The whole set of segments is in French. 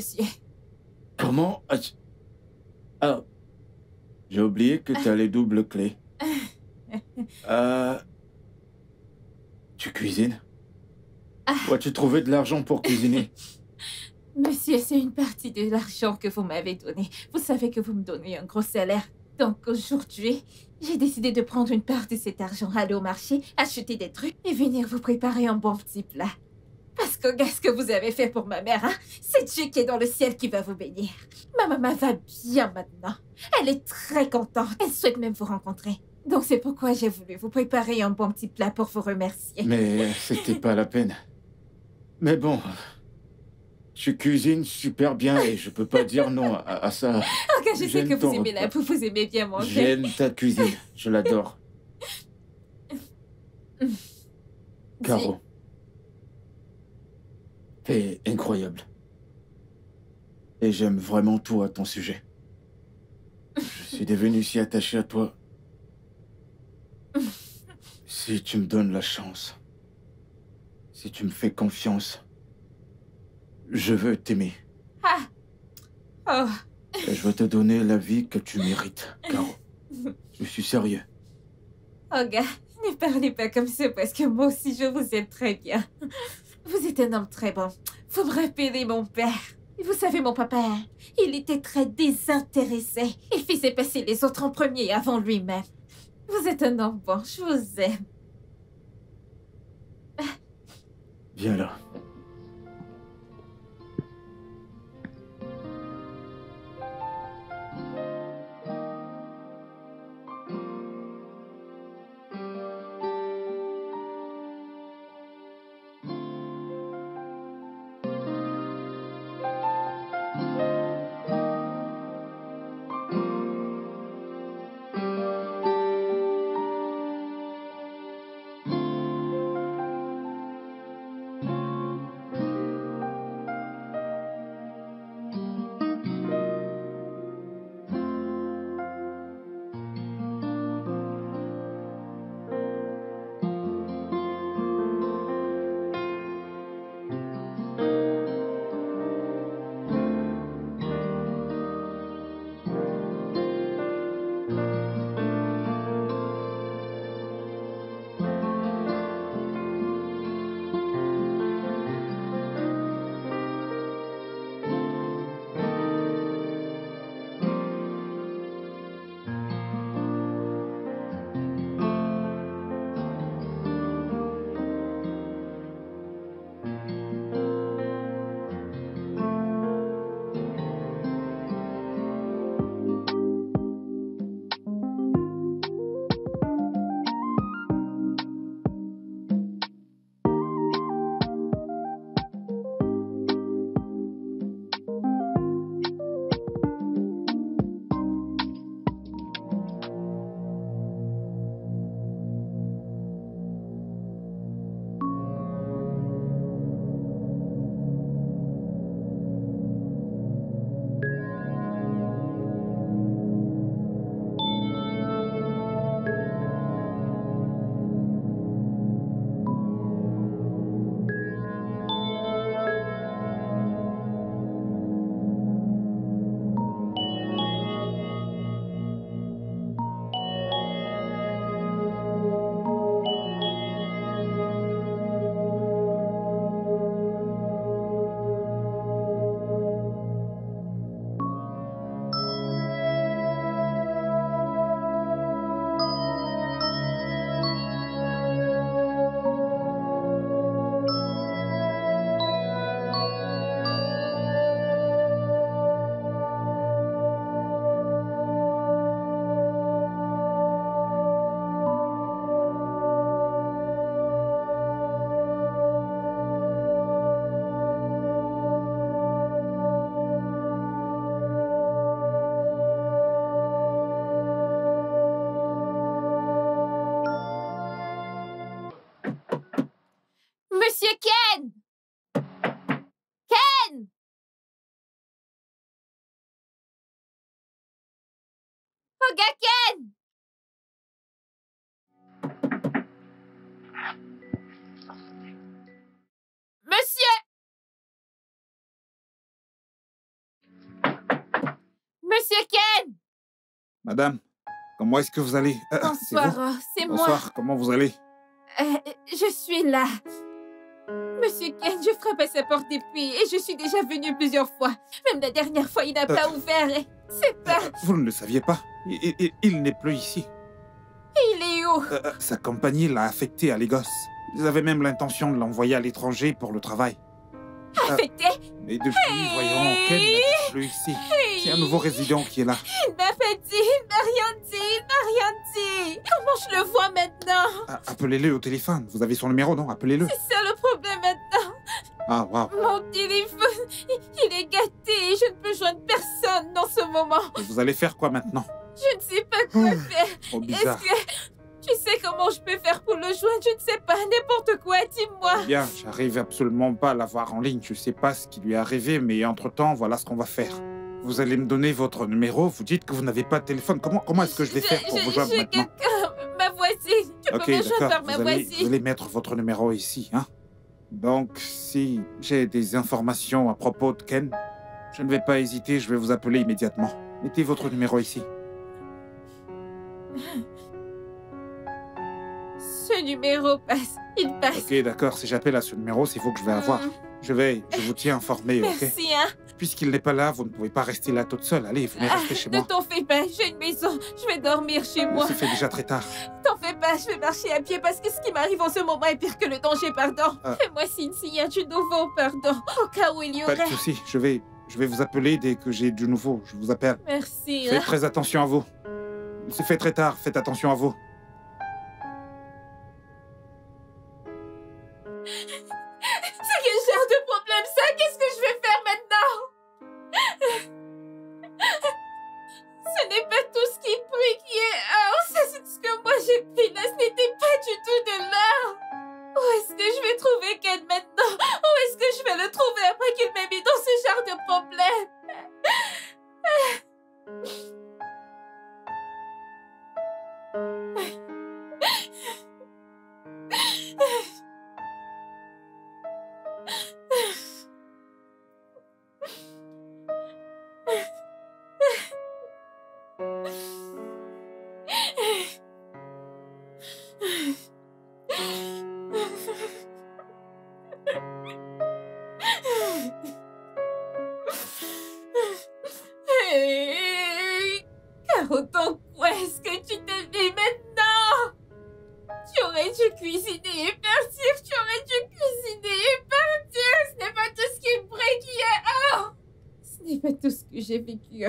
monsieur. Comment? Ah, j'ai oublié que t'as les doubles clés. Euh... Tu cuisines? Où as-tu trouvé de l'argent pour cuisiner? Monsieur, c'est une partie de l'argent que vous m'avez donné. Vous savez que vous me donnez un gros salaire. Donc aujourd'hui, j'ai décidé de prendre une part de cet argent, aller au marché, acheter des trucs et venir vous préparer un bon petit plat. Parce que qu'est-ce que vous avez fait pour ma mère, hein? C'est Dieu qui est dans le ciel qui va vous bénir. Ma maman va bien maintenant. Elle est très contente. Elle souhaite même vous rencontrer. Donc c'est pourquoi j'ai voulu vous préparer un bon petit plat pour vous remercier. Mais c'était pas la peine. Mais bon, tu cuisines super bien et je peux pas dire non à ça. Ok, je sais que J'aime vous ton aimez la repas. bouffe, vous aimez bien manger. J'aime ta cuisine. Je l'adore. Dis, Caro, t'es incroyable. Et j'aime vraiment tout à ton sujet. Je suis devenu si attaché à toi. Si tu me donnes la chance, si tu me fais confiance, je veux t'aimer. ah, oh, Et je veux te donner la vie que tu mérites, Caro. Je suis sérieux. oh gars, ne parlez pas comme ça parce que moi aussi je vous aime très bien. Vous êtes un homme très bon. Vous me rappelez mon père. Et vous savez, mon papa, il était très désintéressé. Il faisait passer les autres en premier avant lui-même. Vous êtes un homme bon, je vous aime. Viens là. Monsieur Ken! Ken! Oh gars Ken! Monsieur! Monsieur Ken! Madame, comment est-ce que vous allez? C'est Bonsoir, vous? c'est moi. Bonsoir, comment vous allez? Je suis là. Monsieur Ken, je frappe à sa porte depuis et je suis déjà venue plusieurs fois. Même la dernière fois, il n'a pas ouvert. C'est pas... Vous ne le saviez pas? Il n'est plus ici. Il est où? Sa compagnie l'a affecté à Lagos. Ils avaient même l'intention de l'envoyer à l'étranger pour le travail. Affecté? Mais depuis, voyons, Ken n'est plus ici. C'est un nouveau résident qui est là. Il m'a pas dit, il m'a rien dit, il m'a rien dit. Comment je le vois maintenant? Appelez-le au téléphone. Vous avez son numéro, non? Appelez-le. C'est ça le problème maintenant. Ah, waouh. Mon téléphone, il est gâté et je ne peux joindre personne dans ce moment. Et vous allez faire quoi maintenant? Je ne sais pas quoi faire. Trop bizarre. Est-ce que tu sais comment je peux faire pour le joindre? Je ne sais pas, n'importe quoi, dis-moi. Bien, j'arrive absolument pas à l'avoir en ligne. Je sais pas ce qui lui est arrivé, mais entre-temps, voilà ce qu'on va faire. Vous allez me donner votre numéro, vous dites que vous n'avez pas de téléphone. Comment est-ce que je vais faire pour vous joindre maintenant? Ma voisine. Tu peux me joindre par ma voisine. Vous allez mettre votre numéro ici, hein? Donc, si j'ai des informations à propos de Ken, je ne vais pas hésiter, je vais vous appeler immédiatement. Mettez votre numéro ici. Ce numéro passe. Il passe. Ok, d'accord. Si j'appelle à ce numéro, c'est vous que je vais avoir. Je vous tiens informé, ok? Merci, hein. Puisqu'il n'est pas là, vous ne pouvez pas rester là toute seule. Allez, venez rester chez moi. Ne t'en fais pas, j'ai une maison. Je vais dormir chez moi. Ça fait déjà très tard. T'en fais pas, je vais marcher à pied parce que ce qui m'arrive en ce moment est pire que le danger, pardon. Fais-moi signe s'il y a du nouveau, pardon. Au cas où il y aurait... Pas de souci, je vais vous appeler dès que j'ai du nouveau. Je vous appelle. Merci. Faites très attention à vous. Il s'est fait très tard, faites attention à vous. C'est quel genre de problème ça? Qu'est-ce que je vais faire maintenant? Ce n'est pas tout ce qui brille qui est or. Ça, c'est ce que moi j'ai pris là. Ce n'était pas du tout de l'or. Où est-ce que je vais trouver Ken maintenant? Où est-ce que je vais le trouver après qu'il m'ait mis dans ce genre de problème? Caro, donc où est-ce que tu t'es mis maintenant? Tu aurais dû cuisiner et partir. Tu aurais dû cuisiner et partir. Ce n'est pas tout ce qui brille qui est or. Ce n'est pas tout ce que j'ai vécu.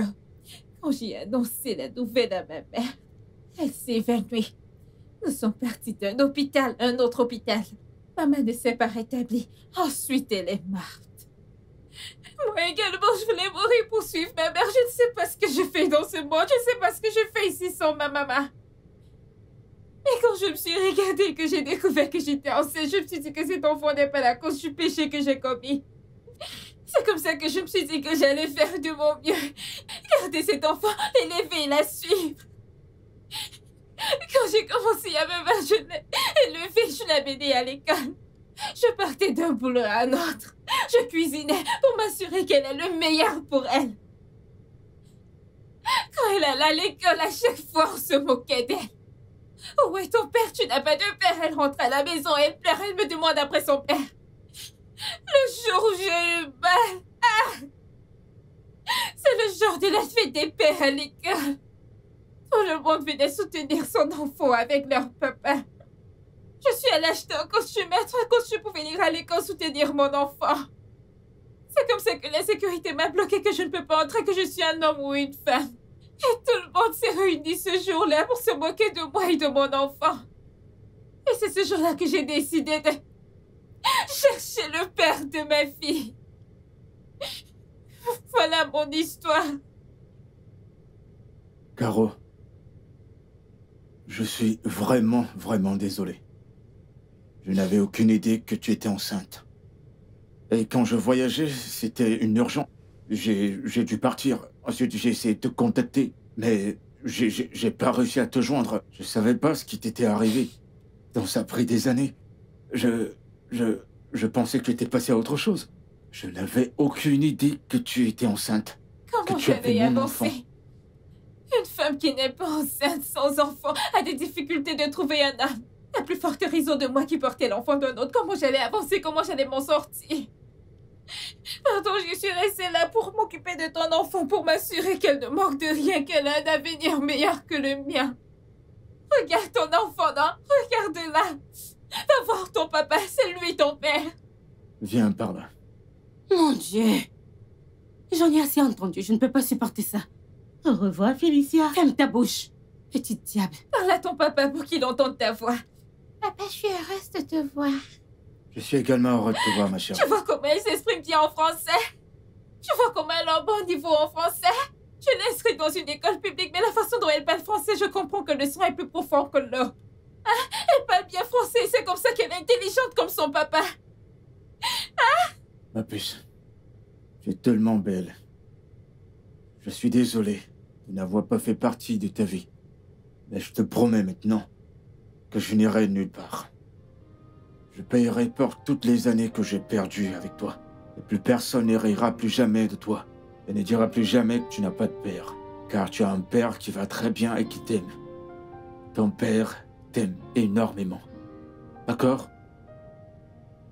Quand j'ai annoncé la nouvelle à ma mère, elle s'est évanouie. Nous sommes partis d'un hôpital à un autre hôpital. Maman ne s'est pas rétablie. Ensuite, elle est morte. Moi également, je voulais mourir pour suivre ma mère. Je ne sais pas ce que je fais dans ce monde. Je ne sais pas ce que je fais ici sans ma maman. Et quand je me suis regardée et que j'ai découvert que j'étais enceinte, je me suis dit que cet enfant n'est pas la cause du péché que j'ai commis. C'est comme ça que je me suis dit que j'allais faire de mon mieux. Garder cet enfant, l'élever et la suivre. Quand j'ai commencé à me battre, je l'ai élevée, je l'ai menée à l'école. Je partais d'un boulot à un autre. Je cuisinais pour m'assurer qu'elle ait le meilleur pour elle. Quand elle allait à l'école, à chaque fois, on se moquait d'elle. Où est ton père? Tu n'as pas de père. Elle rentre à la maison, elle pleure, elle me demande après son père. Le jour où j'ai eu mal, c'est le jour de la fête des pères à l'école. Tout le monde venait soutenir son enfant avec leur papa. Je suis allée acheter un costume, mettre un costume pour venir à l'école soutenir mon enfant. C'est comme ça que la sécurité m'a bloqué, que je ne peux pas entrer, que je suis un homme ou une femme. Et tout le monde s'est réuni ce jour-là pour se moquer de moi et de mon enfant. Et c'est ce jour-là que j'ai décidé de chercher le père de ma fille. Voilà mon histoire. Caro, je suis vraiment désolé. Je n'avais aucune idée que tu étais enceinte. Et quand je voyageais, c'était une urgence. J'ai dû partir. Ensuite, j'ai essayé de te contacter, mais j'ai pas réussi à te joindre. Je savais pas ce qui t'était arrivé. Donc ça a pris des années. Je pensais que tu étais passé à autre chose. Je n'avais aucune idée que tu étais enceinte. Comment que tu avais j'avais mon enfant. avancé? Une femme qui n'est pas enceinte, sans enfant, a des difficultés de trouver un homme. La plus forte raison de moi qui portais l'enfant d'un autre, comment j'allais avancer, comment j'allais m'en sortir. Pardon, je suis restée là pour m'occuper de ton enfant, pour m'assurer qu'elle ne manque de rien, qu'elle a un avenir meilleur que le mien. Regarde ton enfant, non? Regarde-la. Va voir ton papa, c'est lui ton père. Viens par là. Mon Dieu. J'en ai assez entendu, je ne peux pas supporter ça. Au revoir, Félicia. Ferme ta bouche, petite diable. Parle à ton papa pour qu'il entende ta voix. Papa, je suis heureuse de te voir. Je suis également heureux de te voir, ma chérie. Tu vois comment elle s'exprime bien en français? Tu vois comment elle a un bon niveau en français? Je l'ai inscrite dans une école publique, mais la façon dont elle parle français, je comprends que le son est plus profond que l'autre. Hein? Elle parle bien français, c'est comme ça qu'elle est intelligente comme son papa. Ma puce, tu es tellement belle. Je suis désolé de n'avoir pas fait partie de ta vie. Mais je te promets maintenant que je n'irai nulle part. Je payerai pour toutes les années que j'ai perdues avec toi. Et plus personne ne rira plus jamais de toi. Et ne dira plus jamais que tu n'as pas de père. Car tu as un père qui va très bien et qui t'aime. Ton père t'aime énormément. D'accord?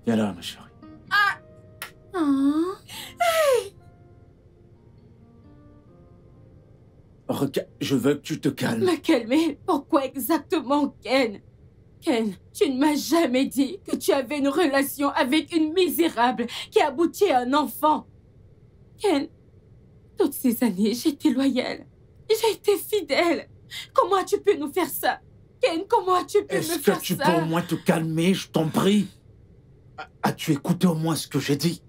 Viens là, ma chérie. Oh. Regarde, je veux que tu te calmes. Me calmer? Pourquoi exactement, Ken? Ken, tu ne m'as jamais dit que tu avais une relation avec une misérable qui aboutit à un enfant. Ken, toutes ces années, j'ai été loyale. J'ai été fidèle. Comment as-tu pu nous faire ça? Ken, comment as-tu pu me Est-ce faire que tu ça? peux au moins te calmer, je t'en prie? As-tu écouté au moins ce que j'ai dit?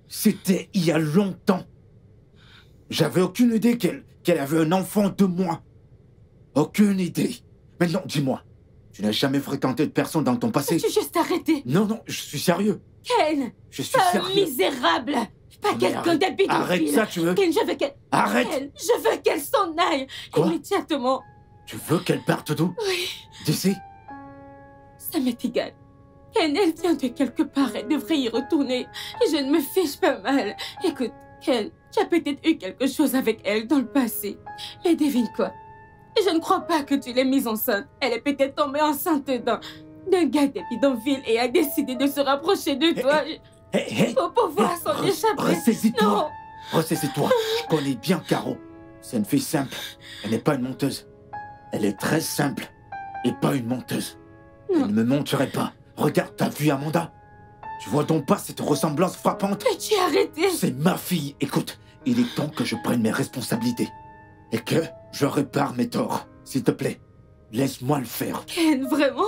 C'était il y a longtemps. J'avais aucune idée qu'elle avait un enfant de moi. Aucune idée. Maintenant, dis-moi, tu n'as jamais fréquenté de personne dans ton passé? Peux-tu juste arrêter? Non, non, je suis sérieux. Ken, Je suis un sérieux. misérable. Pas Mais quelqu'un arrête- d'habitude. Arrête ça, tu veux? Ken, je veux qu'elle... Arrête! Ken, je veux qu'elle s'en aille. Quoi? Immédiatement. Tu veux qu'elle parte d'où? Oui, D'ici? ça m'est égal. Ken, elle vient de quelque part, elle devrait y retourner. Je ne me fiche pas mal. Écoute, Ken, tu as peut-être eu quelque chose avec elle dans le passé. Mais devine quoi? Je ne crois pas que tu l'aies mise enceinte. Elle est peut-être tombée enceinte d'un gars des bidonvilles et a décidé de se rapprocher de toi Hé, pour pouvoir s'en échapper. ressaisis-toi. Non, Ressaisis-toi. Je connais bien Caro. C'est une fille simple. Elle n'est pas une menteuse. Elle est très simple et pas une menteuse. Non. Elle ne me mentirait pas. Regarde, t'as vu Amanda? Tu vois donc pas cette ressemblance frappante? peux-tu arrêter? C'est ma fille. Écoute, il est temps que je prenne mes responsabilités. Et que je répare mes torts. S'il te plaît, laisse-moi le faire. Ken, vraiment?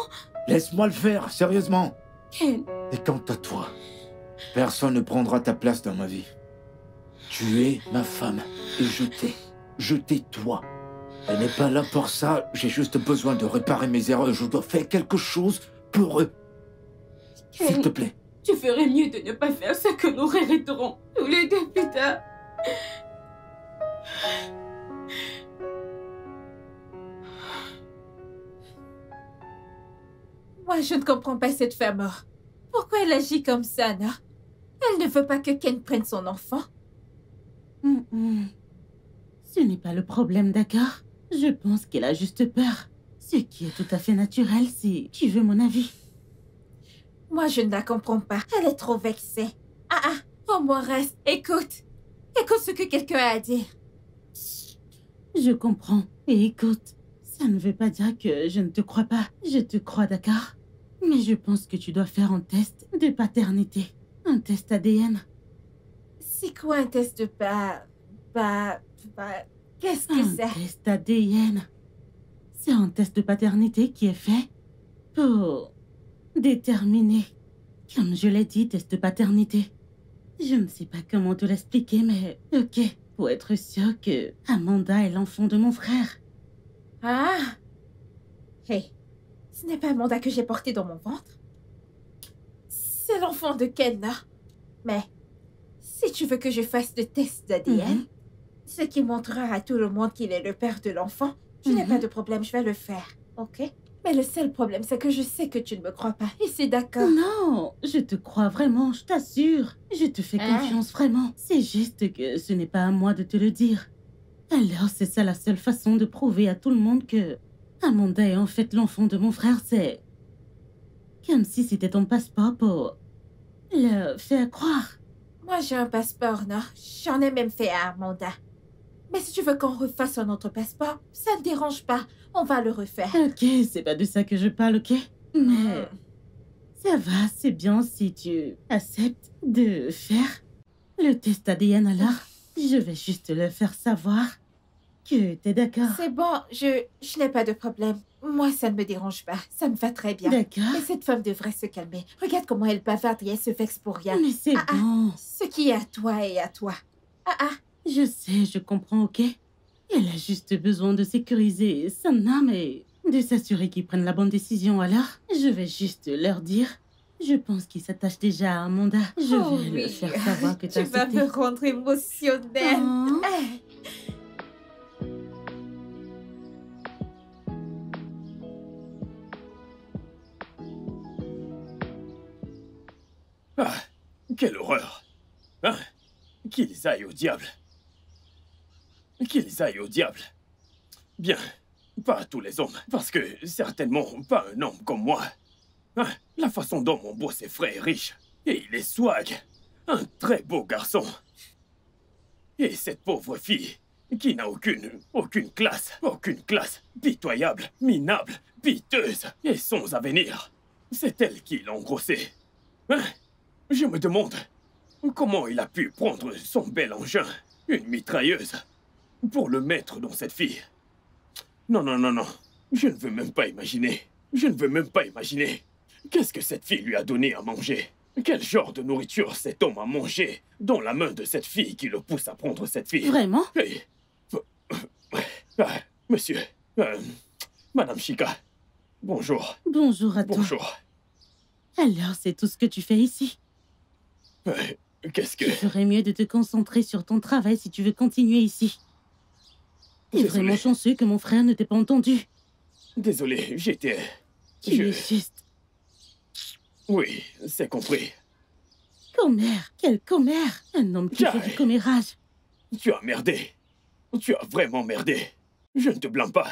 Laisse-moi le faire, sérieusement. Ken, Et quant à toi, personne ne prendra ta place dans ma vie. Tu es ma femme et je t'ai toi. Elle n'est pas là pour ça, j'ai juste besoin de réparer mes erreurs. Je dois faire quelque chose pour eux. S'il te Ken, plaît. tu ferais mieux de ne pas faire ce que nous regretterons tous les deux plus tard. Moi, je ne comprends pas cette femme. Pourquoi elle agit comme ça, non? Elle ne veut pas que Ken prenne son enfant. Ce n'est pas le problème, d'accord? Je pense qu'elle a juste peur. Ce qui est tout à fait naturel, si tu veux mon avis. Moi, je ne la comprends pas. Elle est trop vexée. Au moins reste. Écoute. Écoute ce que quelqu'un a à dire. Je comprends. Et écoute, ça ne veut pas dire que je ne te crois pas. Je te crois, d'accord? Mais je pense que tu dois faire un test de paternité. Un test ADN. C'est quoi un test de qu'est-ce que Un c'est? test ADN. C'est un test de paternité qui est fait pour déterminer. Comme je l'ai dit, test de paternité. Je ne sais pas comment te l'expliquer, mais ok. Pour être sûr que Amanda est l'enfant de mon frère. Ah! Hey, ce n'est pas Amanda que j'ai porté dans mon ventre. C'est l'enfant de Ken, là. Mais si tu veux que je fasse le test d'ADN, ce qui montrera à tout le monde qu'il est le père de l'enfant, je n'ai pas de problème, je vais le faire, ok? Mais le seul problème, c'est que je sais que tu ne me crois pas, et c'est d'accord. Non, je te crois vraiment, je t'assure. Je te fais Ah. confiance vraiment. C'est juste que ce n'est pas à moi de te le dire. Alors c'est ça la seule façon de prouver à tout le monde que Amanda est en fait l'enfant de mon frère, c'est comme si c'était ton passeport pour le faire croire. Moi, j'ai un passeport, non? J'en ai même fait à Amanda. Mais si tu veux qu'on refasse un autre passeport, ça ne dérange pas. On va le refaire. Ok, c'est pas de ça que je parle, ok? Mais ça va, c'est bien si tu acceptes de faire le test ADN alors. Je vais juste le faire savoir que t'es d'accord. C'est bon, je n'ai pas de problème. Moi, ça ne me dérange pas. Ça me va très bien. D'accord. Mais cette femme devrait se calmer. Regarde comment elle bavarde et elle se vexe pour rien. Mais c'est bon. Ce qui est à toi est à toi. Je sais, je comprends, ok? Elle a juste besoin de sécuriser son âme et de s'assurer qu'ils prennent la bonne décision. Alors, je vais juste leur dire. Je pense qu'ils s'attachent déjà à Amanda. Je vais leur faire savoir que Tu t'as vas accepté. me rendre émotionnelle. Oh. Ah, quelle horreur! Hein? Qu'ils aillent au diable! Qu'ils aillent au diable! Bien, pas tous les hommes, parce que certainement pas un homme comme moi. Hein? La façon dont mon beau est frais et riche, et il est swag, un très beau garçon. Et cette pauvre fille, qui n'a aucune classe, pitoyable, minable, piteuse, et sans avenir. C'est elle qui l'a engrossé. Hein? Je me demande comment il a pu prendre son bel engin, une mitrailleuse, pour le mettre dans cette fille. Non, non, non, non. Je ne veux même pas imaginer. Je ne veux même pas imaginer. Qu'est-ce que cette fille lui a donné à manger? Quel genre de nourriture cet homme a mangé dans la main de cette fille qui le pousse à prendre cette fille? Vraiment? Hey. Monsieur, Madame Chica, bonjour. Bonjour à toi. Bonjour. Alors, c'est tout ce que tu fais ici. Qu'est-ce que... Il ferait mieux de te concentrer sur ton travail si tu veux continuer ici. T'es Désolé. vraiment chanceux que mon frère ne t'ait pas entendu. Désolé, j'étais... Tu es juste... Oui, c'est compris. Commère. Quel commère. Un homme qui fait du commérage. Tu as merdé. Tu as vraiment merdé. Je ne te blâme pas.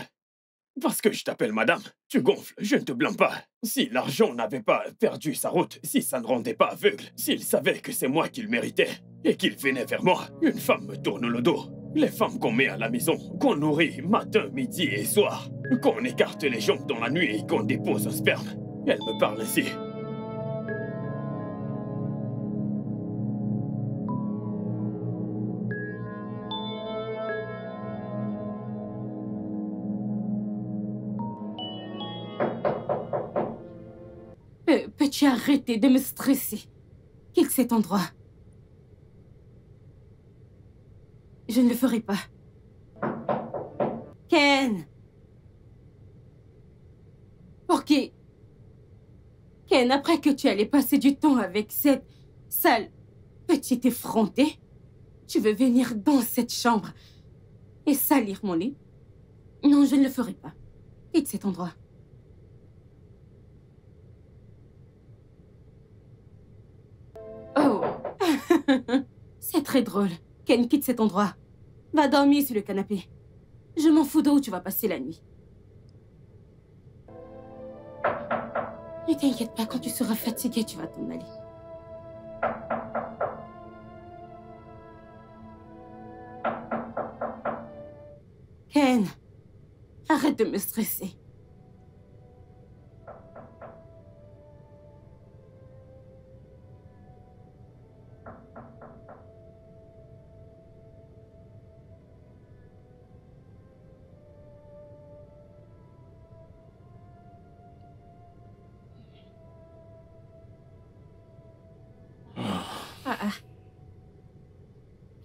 Parce que je t'appelle madame, tu gonfles, je ne te blâme pas. Si l'argent n'avait pas perdu sa route, si ça ne rendait pas aveugle, s'il savait que c'est moi qui le méritais, et qu'il venait vers moi, une femme me tourne le dos. Les femmes qu'on met à la maison, qu'on nourrit matin, midi et soir, qu'on écarte les jambes dans la nuit et qu'on dépose un sperme, elle me parle ainsi. Peux-tu arrêter de me stresser? Quitte cet endroit. Je ne le ferai pas. Ken! Ok. Ken, après que tu allais passer du temps avec cette sale petite effrontée, tu veux venir dans cette chambre et salir mon lit? Non, je ne le ferai pas. Quitte cet endroit. Oh. C'est très drôle. Ken, quitte cet endroit. Va dormir sur le canapé. Je m'en fous d'où tu vas passer la nuit. Ne t'inquiète pas, quand tu seras fatigué, tu vas t'en aller. Ken, arrête de me stresser.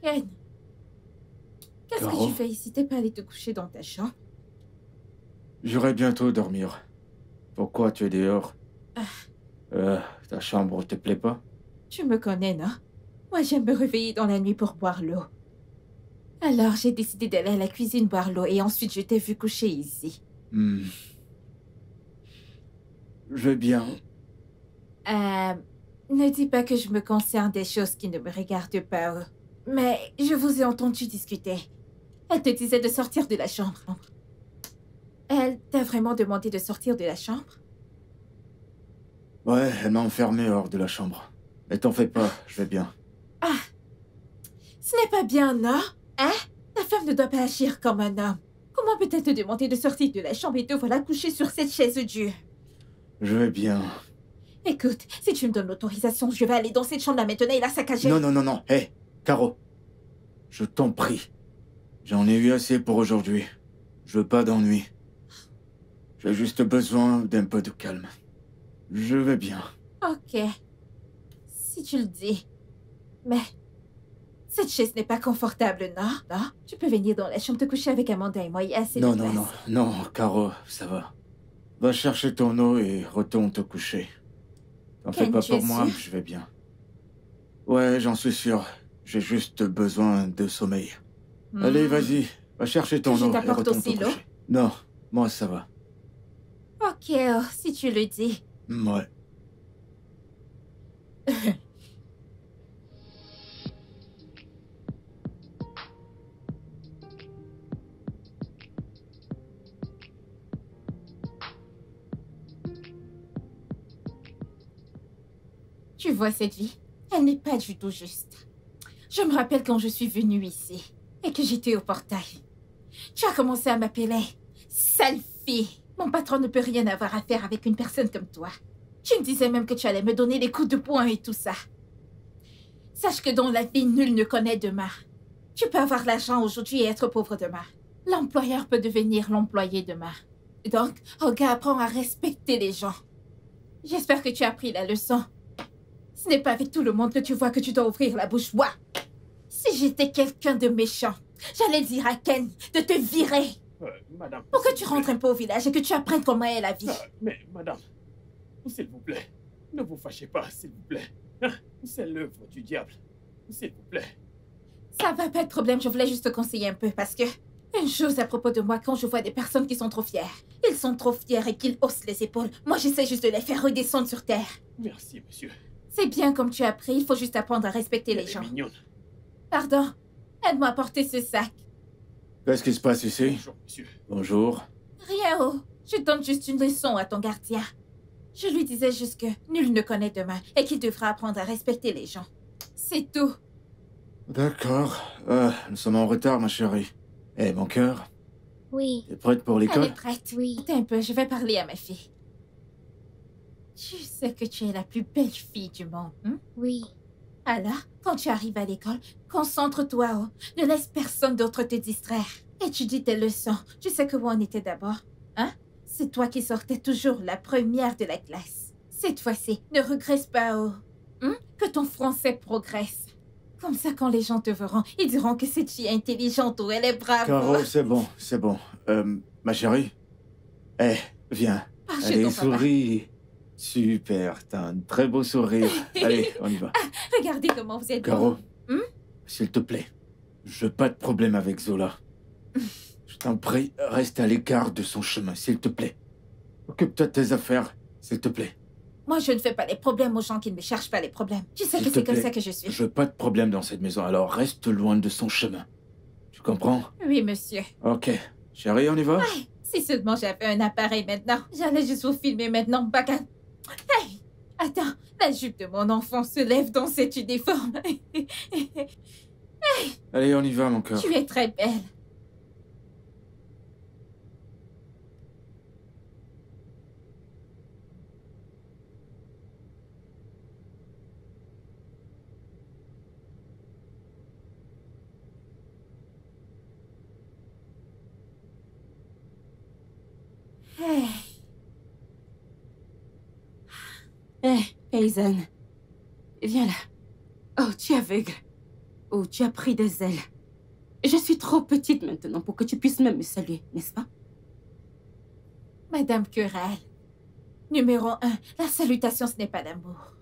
Ken, qu'est-ce que Caro? tu fais ici? T'es pas allé te coucher dans ta chambre? J'irai bientôt dormir. Pourquoi tu es dehors? Ta chambre te plaît pas? Tu me connais, non? Moi, j'aime me réveiller dans la nuit pour boire l'eau. Alors, j'ai décidé d'aller à la cuisine boire l'eau et ensuite je t'ai vu coucher ici. Je vais bien. Ne dis pas que je me concerne des choses qui ne me regardent pas. Mais je vous ai entendu discuter. Elle te disait de sortir de la chambre. Elle t'a vraiment demandé de sortir de la chambre? Ouais, elle m'a enfermé hors de la chambre. Mais t'en fais pas, je vais bien. Ah, ce n'est pas bien, non? Hein? La femme ne doit pas agir comme un homme. Comment peut-elle te demander de sortir de la chambre et te voilà couché sur cette chaise dure? Je vais bien. Écoute, si tu me donnes l'autorisation, je vais aller dans cette chambre là maintenant et la saccager. Non, non, non, non. Hé, Caro. Je t'en prie. J'en ai eu assez pour aujourd'hui. Je veux pas d'ennui. J'ai juste besoin d'un peu de calme. Je vais bien. Ok. Si tu le dis. Mais... cette chaise n'est pas confortable, non? Non? Tu peux venir dans la chambre te coucher avec Amanda et moi, il y a assez Non, de non, place. non, non, Caro, ça va. Va chercher ton eau et retourne te coucher. T'en fais Ken, pas tu es pour moi, sûr? je vais bien. Ouais, j'en suis sûr. J'ai juste besoin de sommeil. Allez, vas-y, va chercher ton Que je eau et t'apporte retourne aussi te l'eau? coucher. Non, moi ça va. Ok, oh, si tu le dis. Ouais. Tu vois cette vie? Elle n'est pas du tout juste. Je me rappelle quand je suis venue ici et que j'étais au portail. Tu as commencé à m'appeler sale fille. Mon patron ne peut rien avoir à faire avec une personne comme toi. Tu me disais même que tu allais me donner des coups de poing et tout ça. Sache que dans la vie, nul ne connaît demain. Tu peux avoir l'argent aujourd'hui et être pauvre demain. L'employeur peut devenir l'employé demain. Donc, Olga, apprends à respecter les gens. J'espère que tu as appris la leçon. Ce n'est pas avec tout le monde que tu vois que tu dois ouvrir la bouche. Ouah! Si j'étais quelqu'un de méchant, j'allais dire à Ken de te virer. Madame... Pour que s'il tu vous plaît. rentres un peu au village et que tu apprennes comment est la vie. Mais, madame, s'il vous plaît, ne vous fâchez pas, s'il vous plaît. Hein? C'est l'œuvre du diable. S'il vous plaît. Ça va pas être problème, je voulais juste te conseiller un peu parce que... une chose à propos de moi, quand je vois des personnes qui sont trop fières. Ils sont trop fiers et qu'ils haussent les épaules. Moi, j'essaie juste de les faire redescendre sur terre. Merci, monsieur. C'est bien comme tu as appris, il faut juste apprendre à respecter les Elle est gens. mignonne. Pardon, aide-moi à porter ce sac. Qu'est-ce qui se passe ici? Bonjour, monsieur. Bonjour. Rien, oh. Je donne juste une leçon à ton gardien. Je lui disais juste que nul ne connaît demain et qu'il devra apprendre à respecter les gens. C'est tout. D'accord. Nous sommes en retard, ma chérie. Eh, mon cœur, Oui, t'es prête pour Elle l'école? est prête. oui. Attends un peu, je vais parler à ma fille. Tu sais que tu es la plus belle fille du monde, hein? Oui, Alors, quand tu arrives à l'école, concentre-toi, oh. Ne laisse personne d'autre te distraire. Étudie tes leçons. Tu sais que où on était d'abord, hein? C'est toi qui sortais toujours la première de la classe. Cette fois-ci, ne regresse pas, oh. Hein? Que ton français progresse. Comme ça, quand les gens te verront, ils diront que cette fille est intelligente ou elle est brave. Caro, c'est bon, c'est bon. Ma chérie? Eh, viens. Ah, je Allez, t'en papa. souris. Super, t'as un très beau sourire. Allez, on y va. Regardez comment vous êtes Caro, beau. s'il te plaît, je veux pas de problème avec Zola. Je t'en prie, reste à l'écart de son chemin, s'il te plaît. Occupe-toi de tes affaires, s'il te plaît. Moi, je ne fais pas les problèmes aux gens qui ne me cherchent pas les problèmes. Tu sais S'il que te c'est comme plaît. ça que je suis. Je veux pas de problème dans cette maison, alors reste loin de son chemin. Tu comprends? Oui, monsieur. Ok. Chérie, on y va? Si seulement j'avais un appareil maintenant, j'allais juste vous filmer maintenant, bacane. Hey! Attends, la jupe de mon enfant se lève dans cet uniforme. Allez, on y va, mon cœur. Tu es très belle. Hey. Hé, paysanne. Viens là. Oh, tu es aveugle. Oh, tu as pris des ailes. Je suis trop petite maintenant pour que tu puisses même me saluer, n'est-ce pas? Madame Querelle. Numéro 1, la salutation, ce n'est pas l'amour.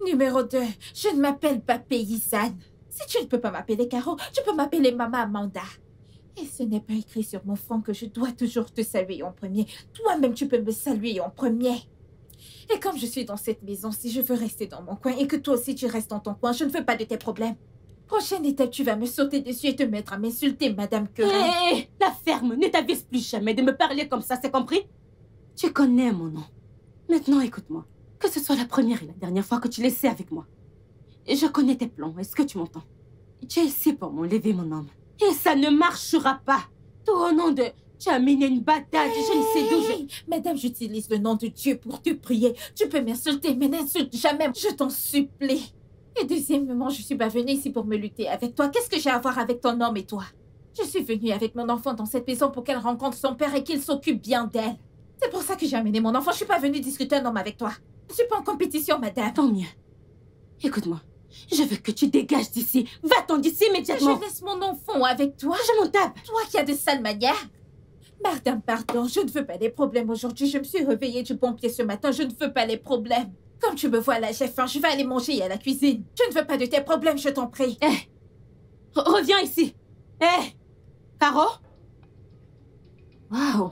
Numéro 2, je ne m'appelle pas paysanne. Si tu ne peux pas m'appeler Caro, tu peux m'appeler Maman Amanda. Et ce n'est pas écrit sur mon front que je dois toujours te saluer en premier. Toi-même, tu peux me saluer en premier. Et comme je suis dans cette maison, si je veux rester dans mon coin et que toi aussi tu restes dans ton coin, je ne veux pas de tes problèmes. Prochaine étape, tu vas me sauter dessus et te mettre à m'insulter, Madame Querelle. Hé, la ferme, ne t'avise plus jamais de me parler comme ça, c'est compris? Tu connais mon nom. Maintenant, écoute-moi. Que ce soit la première et la dernière fois que tu laissais avec moi. Je connais tes plans, est-ce que tu m'entends? Tu es ici pour m'enlever mon homme. Et ça ne marchera pas. Tout au nom de... Tu as amené une bataille, je ne sais d'où je... Madame, j'utilise le nom de Dieu pour te prier. Tu peux m'insulter, mais n'insulte jamais. Je t'en supplie. Et deuxièmement, je suis pas venue ici pour me lutter avec toi. Qu'est-ce que j'ai à voir avec ton homme et toi? Je suis venue avec mon enfant dans cette maison pour qu'elle rencontre son père et qu'il s'occupe bien d'elle. C'est pour ça que j'ai amené mon enfant. Je suis pas venue discuter un homme avec toi. Je suis pas en compétition, madame. Tant mieux. Écoute-moi. Je veux que tu dégages d'ici. Va-t'en d'ici immédiatement. Je laisse mon enfant avec toi. Je m'en tape. Toi qui as de sales manières. Madame, pardon, je ne veux pas les problèmes aujourd'hui. Je me suis réveillée du bon pied ce matin. Je ne veux pas les problèmes. Comme tu me vois là, j'ai faim. Je vais aller manger à la cuisine. Je ne veux pas de tes problèmes, je t'en prie. Hé, reviens ici. Hé, Caro. Waouh.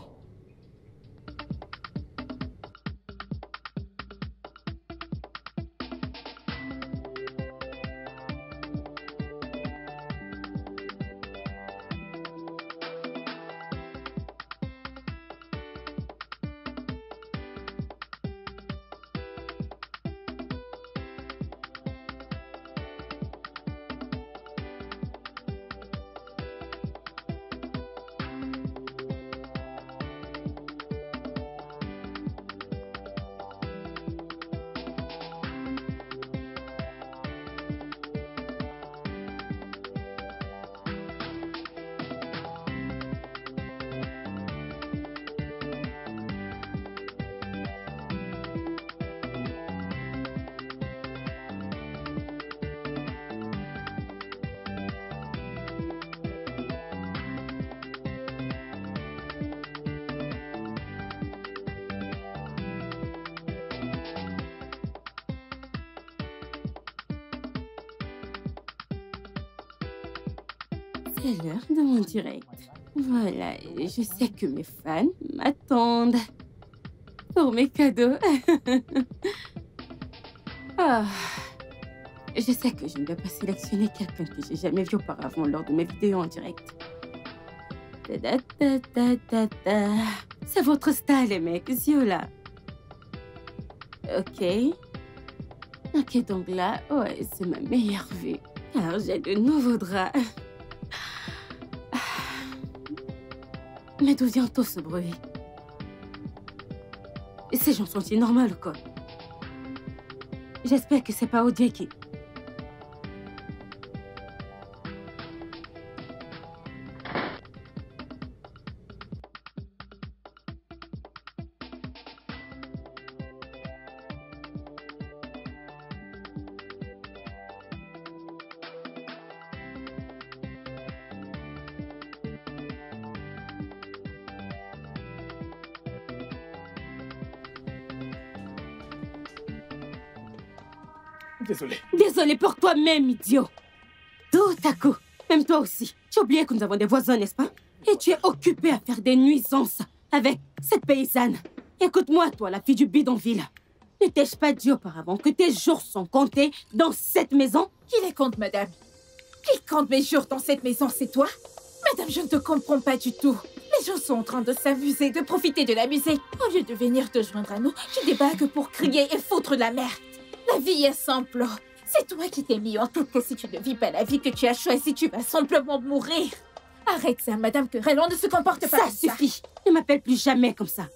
C'est l'heure de mon direct. Voilà, et je sais que mes fans m'attendent pour mes cadeaux. Ah, je sais que je ne dois pas sélectionner quelqu'un que j'ai jamais vu auparavant lors de mes vidéos en direct. Ta-da-ta-ta-ta-ta. C'est votre style, les mecs, Ziola. Ok. Ok, donc là, ouais, c'est ma meilleure vue. Alors, j'ai de nouveaux draps. Mais d'où vient tout ce bruit? Ces gens sont-ils normaux ou quoi? J'espère que c'est pas Odieki. Désolé. Désolé pour toi-même, idiot. Tout à coup. Même toi aussi. Tu as oublié que nous avons des voisins, n'est-ce pas? Et tu es occupé à faire des nuisances avec cette paysanne. Écoute-moi, toi, la fille du bidonville. Ne t'ai-je pas dit auparavant que tes jours sont comptés dans cette maison? Qui les compte, madame? Qui compte mes jours dans cette maison, c'est toi? Madame, je ne te comprends pas du tout. Les gens sont en train de s'amuser, de profiter de la musique. Au lieu de venir te joindre à nous, tu débarques pour crier et foutre de la merde. La vie est simple. C'est toi qui t'es mis en tête que si tu ne vis pas la vie que tu as choisie, tu vas simplement mourir. Arrête ça, Madame Querelle, on ne se comporte pas Ça comme ça. suffit. Ne m'appelle plus jamais comme ça.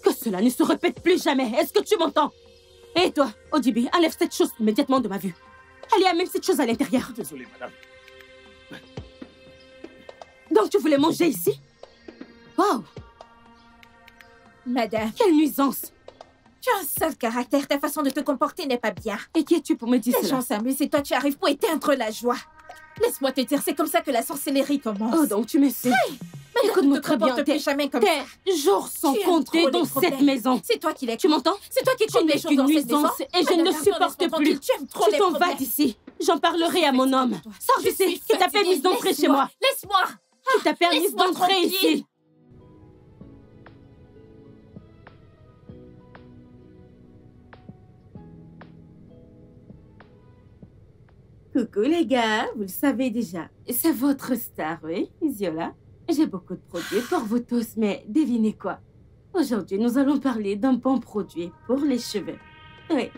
Que cela ne se répète plus jamais. Est-ce que tu m'entends? Et toi, Odibi, enlève cette chose immédiatement de ma vue. Allez, amène cette chose à l'intérieur. Désolé, madame. Donc tu voulais manger ici? Waouh! Madame, Quelle nuisance! tu as un sale caractère, ta façon de te comporter n'est pas bien. Et qui es-tu pour me dire Les cela? gens s'amusent et toi tu arrives pour éteindre la joie. Laisse-moi te dire, c'est comme ça que la sorcellerie commence. Oh, donc tu me sais. Madame, écoute-moi ne te très bien, comporte plus jamais comme ça. Tes jours sont Tu aimes comptés trop dans les cette problèmes. maison. C'est toi qui les Tu comptes. m'entends? C'est toi qui Tu comptes n'es les choses qu'une dans cette maison. nuisance et je Madame, ne pardon, supporte laisse-moi plus. tranquille, tu aimes trop Tu les t'en vas problèmes. d'ici. J'en parlerai à mon homme. Sors Je d'ici, suis qui t'a fatiguée. permis d'entrer chez Laisse-moi. moi. Laisse-moi. Qui t'a permis laisse-moi d'entrer tranquille. ici. Coucou les gars, vous le savez déjà. C'est votre star, oui, Ziola. J'ai beaucoup de produits pour vous tous, mais devinez quoi? Aujourd'hui, nous allons parler d'un bon produit pour les cheveux. Oui.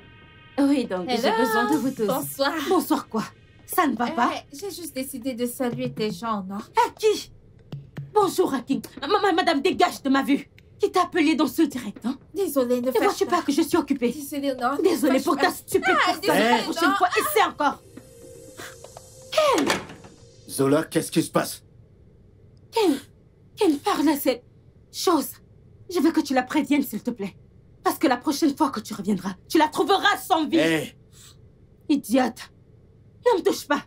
Oui, donc j'ai besoin de vous tous. Bonsoir. Bonsoir quoi? Ça ne va pas? J'ai juste décidé de saluer tes gens, non? À qui? Bonjour, Hakim. Madame, dégage de ma vue. Qui t'a appelé dans ce direct, hein? Désolée, ne Ne vois-tu pas que je suis occupée? Désolée, non. Désolée pour ta stupide personne. désolée, La prochaine non. fois, essaie encore. Zola, qu'est-ce qui se passe? Ken, parle à cette chose. Je veux que tu la préviennes, s'il te plaît. Parce que la prochaine fois que tu reviendras, tu la trouveras sans vie. Hé, Idiote. Ne me touche pas.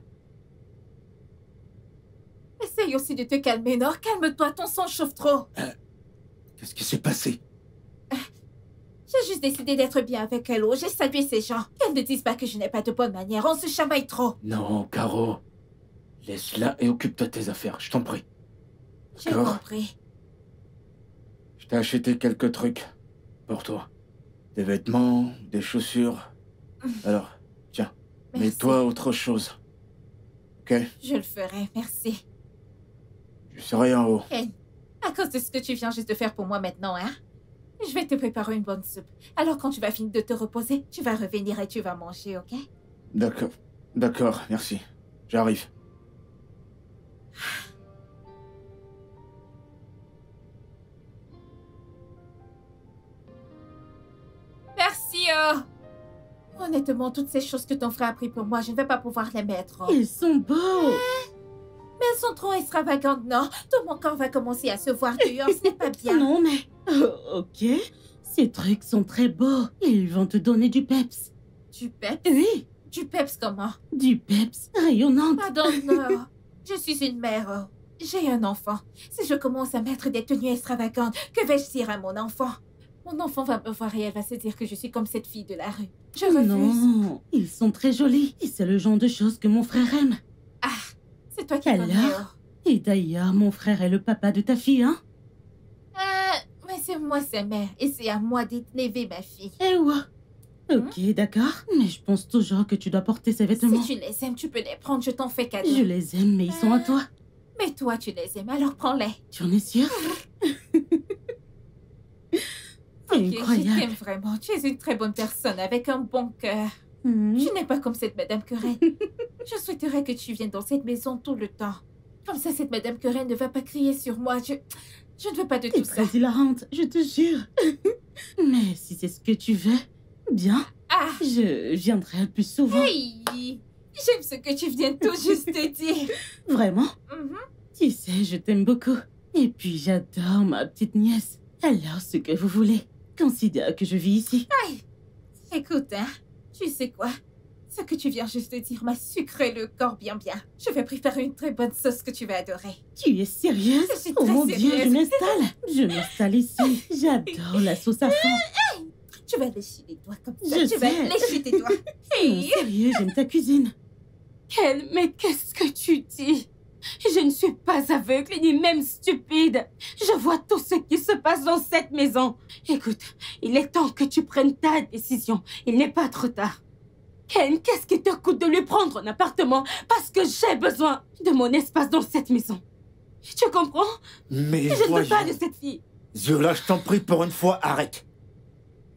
Essaye aussi de te calmer, non? Calme-toi, ton sang chauffe trop. qu'est-ce qui s'est passé? J'ai juste décidé d'être bien avec Hello. J'ai salué ces gens. Qu'elles ne disent pas que je n'ai pas de bonnes manières. On se chamaille trop. Non, Caro. Laisse-la et occupe-toi de tes affaires, je t'en prie. J'ai D'accord. compris. Je t'ai acheté quelques trucs pour toi. Des vêtements, des chaussures. Alors, tiens, Merci. mets-toi autre chose. Ok? Je le ferai, merci. Je serai en haut. Ken, à cause de ce que tu viens juste de faire pour moi maintenant, hein? Je vais te préparer une bonne soupe. Alors quand tu vas finir de te reposer, tu vas revenir et tu vas manger, ok? D'accord. D'accord, merci. J'arrive. Merci, Honnêtement, toutes ces choses que ton frère a pris pour moi, je ne vais pas pouvoir les mettre. Ils sont beaux. Mais elles sont trop extravagantes, non? Tout mon corps va commencer à se voir dehors, ce n'est pas bien. Non, mais... ok. Ces trucs sont très beaux. Ils vont te donner du peps. Du peps? Oui, Du peps comment? du peps rayonnant. Pardon, non. Je suis une mère. J'ai un enfant. Si je commence à mettre des tenues extravagantes, que vais-je dire à mon enfant? Mon enfant va me voir et elle va se dire que je suis comme cette fille de la rue. Je refuse. Non, ils sont très jolis. Et c'est le genre de choses que mon frère aime. C'est toi qui Alors? m'en meilleur. Et d'ailleurs, mon frère est le papa de ta fille, hein? Mais c'est moi sa mère et c'est à moi d'élever ma fille. Eh ouais. Ok, d'accord. Mais je pense toujours que tu dois porter ces vêtements. Si tu les aimes, tu peux les prendre, je t'en fais cadeau. Je les aime, mais ils sont à toi. Mais toi, tu les aimes, alors prends-les. Tu en es sûre? Ok, je Incroyable. t'aime vraiment. Tu es une très bonne personne avec un bon cœur. Hmm. Tu n'es pas comme cette Madame Querelle. Je souhaiterais que tu viennes dans cette maison tout le temps. Comme ça, cette Madame Querelle ne va pas crier sur moi. Je ne veux pas de T'es tout ça. très hilarante, je te jure. Mais si c'est ce que tu veux, bien, Ah, je viendrai plus souvent. hey! J'aime ce que tu viens tout juste de dire. Vraiment? Mhm. Tu sais, je t'aime beaucoup. Et puis j'adore ma petite nièce. Alors, ce que vous voulez, considère que je vis ici. Écoute, hein, tu sais quoi? Ce que tu viens juste de dire m'a sucré le corps bien. Je vais préparer une très bonne sauce que tu vas adorer. Tu es sérieuse? Je suis Oh très mon Dieu, sérieuse. je m'installe. Je m'installe ici. J'adore la sauce à fond. Tu vas lécher les doigts comme ça. Je Tu vas sais. lécher tes doigts. Non, Hey! sérieux, j'aime ta cuisine. Ken, mais qu'est-ce que tu dis? Je ne suis pas aveugle ni même stupide. Je vois tout ce qui se passe dans cette maison. Écoute, il est temps que tu prennes ta décision. Il n'est pas trop tard. Ken, qu'est-ce qui te coûte de lui prendre un appartement? Parce que j'ai besoin de mon espace dans cette maison. Tu comprends? Mais Je ne veux voyons. pas de cette fille. Zola, je t'en prie, pour une fois, arrête.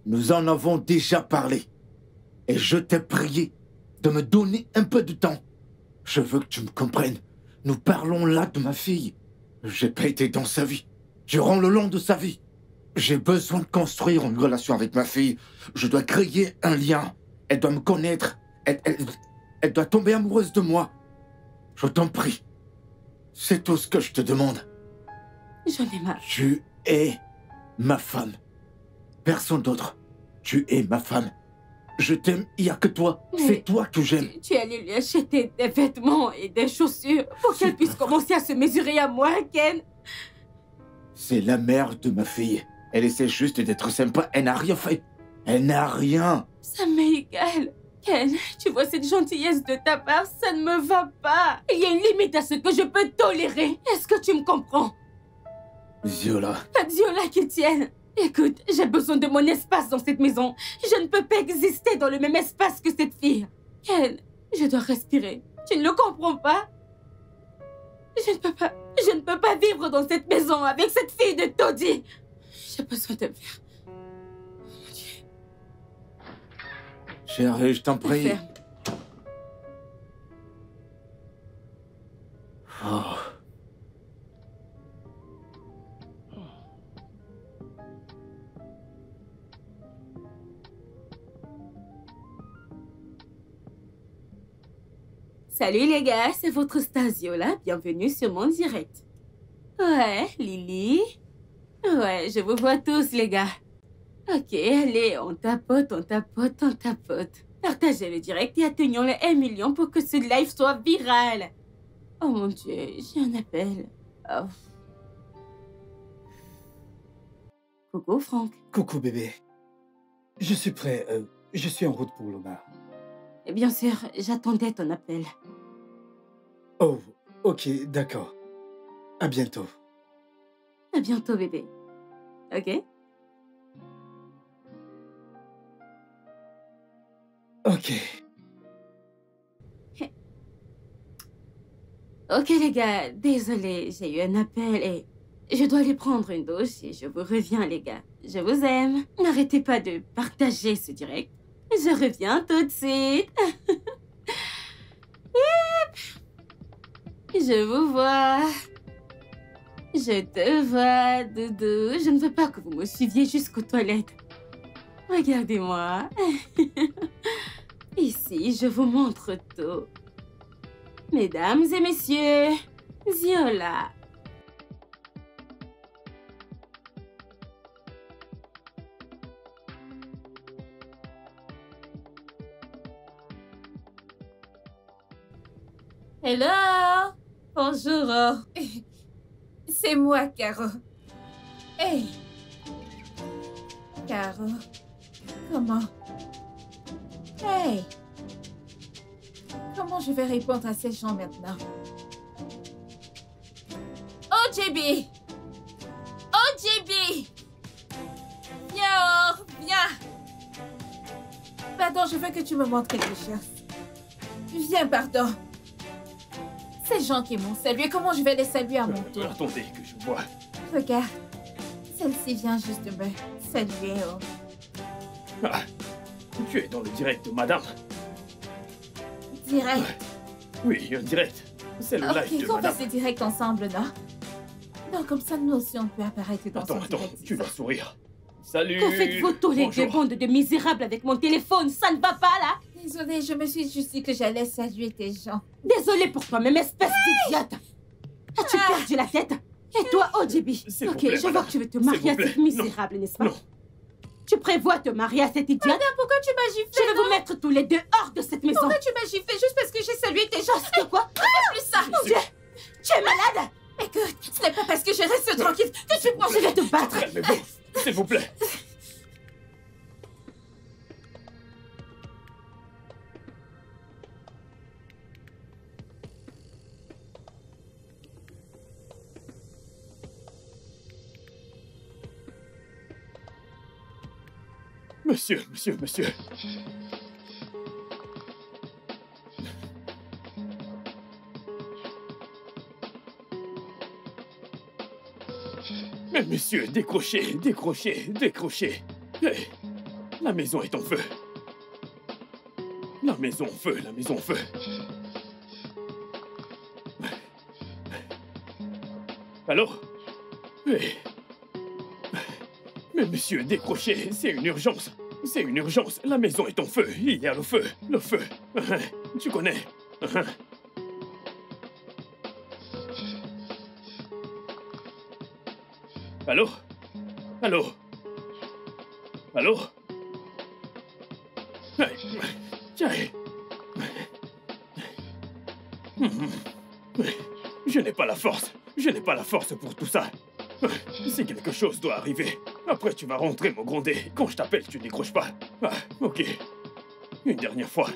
Nous en avons déjà parlé. Et je t'ai prié de me donner un peu de temps. Je veux que tu me comprennes. Nous parlons là de ma fille. J'ai pas été dans sa vie. Durant le long de sa vie. J'ai besoin de construire une relation avec ma fille. Je dois créer un lien. Elle doit me connaître. Elle doit tomber amoureuse de moi. Je t'en prie. C'est tout ce que je te demande. J'en ai marre. Tu es ma femme. Personne d'autre. Tu es ma femme. Je t'aime, il n'y a que toi. Mais- C'est toi que j'aime. Tu es allé lui acheter des vêtements et des chaussures pour qu'elle puisse commencer à se mesurer à moi, Ken. C'est la mère de ma fille. Elle essaie juste d'être sympa. Elle n'a rien fait. Elle n'a rien. Ça m'est égal. Ken, tu vois cette gentillesse de ta part, ça ne me va pas. Il y a une limite à ce que je peux tolérer. Est-ce que tu me comprends? Zola, Adiola qui tienne. Écoute, j'ai besoin de mon espace dans cette maison. Je ne peux pas exister dans le même espace que cette fille. Ken, je dois respirer. Tu ne le comprends pas? Je ne peux pas vivre dans cette maison avec cette fille de taudis. J'ai besoin de faire. Mon Dieu. Chérie, je t'en prie. Ferme. Oh. Salut les gars, c'est votre Stasio là. Bienvenue sur mon direct. Ouais, Lily. Ouais, je vous vois tous les gars. Ok, allez, on tapote, on tapote, on tapote. Partagez le direct et atteignons les 1 million pour que ce live soit viral. Oh mon Dieu, j'ai un appel. Oh. Coucou Franck. Coucou bébé. Je suis prêt. Je suis en route pour l'Obar. Et bien sûr, j'attendais ton appel. Oh, ok, d'accord. À bientôt. À bientôt bébé. Ok? Ok. Ok les gars, désolé, j'ai eu un appel et je dois aller prendre une douche et je vous reviens les gars. Je vous aime. N'arrêtez pas de partager ce direct. Je reviens tout de suite. Yep. Je vous vois. Je te vois, Doudou. Je ne veux pas que vous me suiviez jusqu'aux toilettes. Regardez-moi. Ici, je vous montre tout. Mesdames et messieurs, Ziola. Hello! Bonjour. C'est moi, Caro. Hey! Caro, comment? Hey! Comment je vais répondre à ces gens maintenant? Oh, JB! Oh, JB! Viens, oh, viens! Pardon, je veux que tu me montres quelque chose. Viens, pardon. Ces gens qui m'ont salué, comment je vais les saluer à mon tour? Attendez, que je vois. Regarde, celle-ci vient juste de me saluer. Oh. Ah, tu es dans le direct de madame. Direct. Oui, un direct. C'est le live Ok, de qu'on madame. fasse des directs ensemble, non? Non, comme ça, nous aussi, on peut apparaître dans Attends, son attends, direct. tu dois sourire. Salut. Que faites-vous tous les deux, Bonjour. bande de misérables avec mon téléphone? Ça ne va pas là? Désolée, je me suis juste dit que j'allais saluer tes gens. Désolée pour toi-même, espèce d'idiote. As-tu perdu la tête? Et toi, OJB? S'il vous Ok, plaît, je vois madame. que tu veux te S'il marier vous à plaît. cette misérable, n'est-ce pas? Non. Tu prévois te marier à cette idiote? Madame, pourquoi tu m'as giflé? Je vais vous mettre tous les deux hors de cette maison. Pourquoi tu m'as giflé juste parce que j'ai salué tes gens? Parce que quoi? Plus ça! Mon Dieu! Tu es malade? Écoute, ce n'est pas parce que je reste tranquille que tu penses Je vais te battre. Calmez-vous, s'il vous plaît. Monsieur, monsieur, monsieur. Mais monsieur, décrochez, décrochez, décrochez. Hey, la maison est en feu. La maison en feu, la maison en feu. Alors? Hey. Mais monsieur, décrochez, c'est une urgence. C'est une urgence, la maison est en feu, il y a le feu, le feu. Tu connais. Allô? Allô? Allô? Tiens. Je n'ai pas la force. Je n'ai pas la force pour tout ça. Si quelque chose doit arriver, après tu vas rentrer me gronder. Quand je t'appelle, tu décroches pas. Ah, ok. Une dernière fois.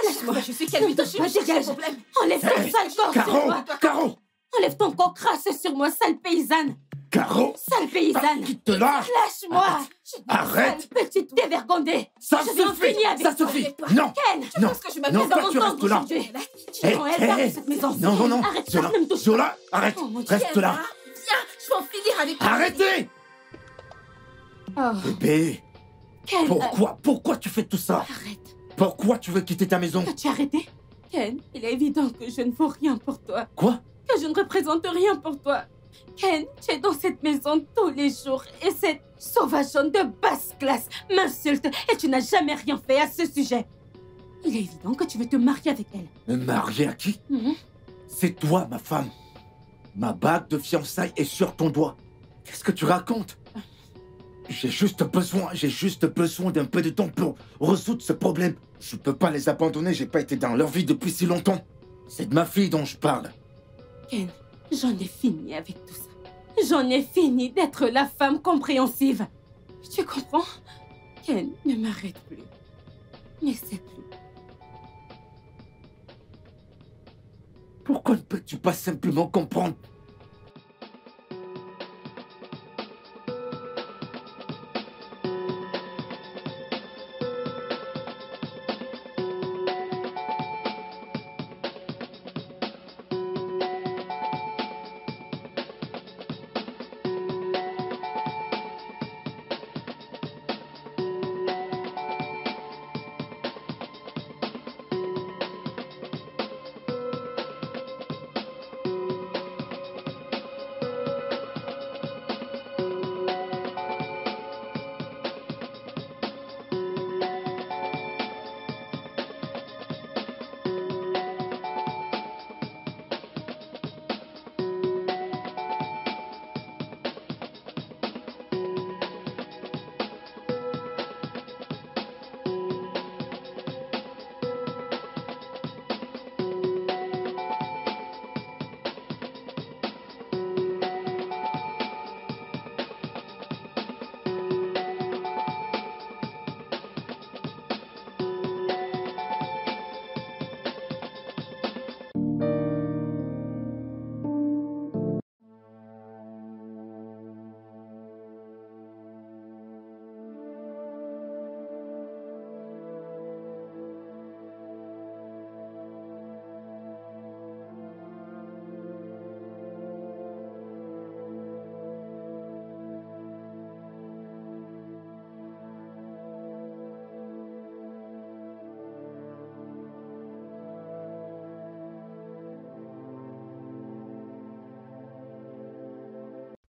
Lâche-moi, je suis calme, je suis Dégage. problème. Enlève ton sale corps sur Caro, moi. Caro, Enlève ton corps crasseux sur moi, sale paysanne. Caro, Sale paysanne. quitte là. Lâche-moi. Arrête. Sale petite dévergondée. Ça Je vais en suffit, finir avec ça toi. suffit. Non, Ken, Tu non, penses que je non, m'amuse toi dans tu mon restes temps là. aujourd'hui. Tu Hé, prends elle part de cette maison. Non, non, non, Arrête, Zola, ne me touche pas. Zola, arrête, Oh, mon Dieu. reste là. Viens, je vais en finir avec toi. Arrêtez. Oh, Bébé, Ken, pourquoi tu fais tout ça? arrête. Pourquoi tu veux quitter ta maison? As-tu arrêté? Ken, il est évident que je ne vaux rien pour toi. Quoi? Que je ne représente rien pour toi. Ken, tu es dans cette maison tous les jours et cette sauvageonne de basse classe m'insulte et tu n'as jamais rien fait à ce sujet. Il est évident que tu veux te marier avec elle. Me marier à qui? Mhm. C'est toi, ma femme. Ma bague de fiançailles est sur ton doigt. Qu'est-ce que tu racontes? J'ai juste besoin d'un peu de temps pour résoudre ce problème. Je peux pas les abandonner, j'ai pas été dans leur vie depuis si longtemps. C'est de ma fille dont je parle. Ken, j'en ai fini avec tout ça. J'en ai fini d'être la femme compréhensive. Tu comprends? Ken, ne m'arrête plus. N'essaie plus. Pourquoi ne peux-tu pas simplement comprendre?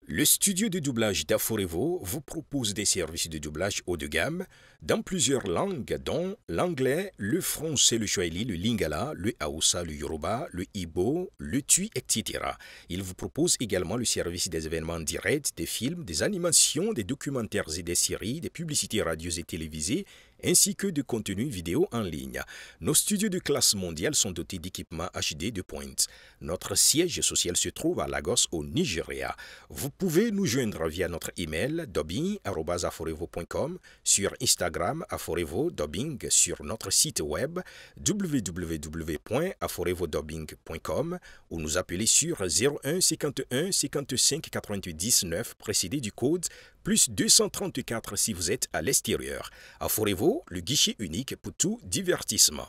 Le studio de doublage d'Aforevo vous propose des services de doublage haut de gamme dans plusieurs langues, dont l'anglais, le français, le swahili, le lingala, le hausa, le yoruba, le igbo, le tui, etc. Il vous propose également le service des événements directs, des films, des animations, des documentaires et des séries, des publicités radio et télévisées, ainsi que de contenus vidéo en ligne. Nos studios de classe mondiale sont dotés d'équipements HD de pointe. Notre siège social se trouve à Lagos, au Nigeria. Vous pouvez nous joindre via notre email dubbing@aforevo.com, sur Instagram Aforevo Dubbing, sur notre site web www.aforevodubbing.com ou nous appeler sur 01 51 55 88 19 précédé du code plus 234 si vous êtes à l'extérieur. Aforevo, le guichet unique pour tout divertissement.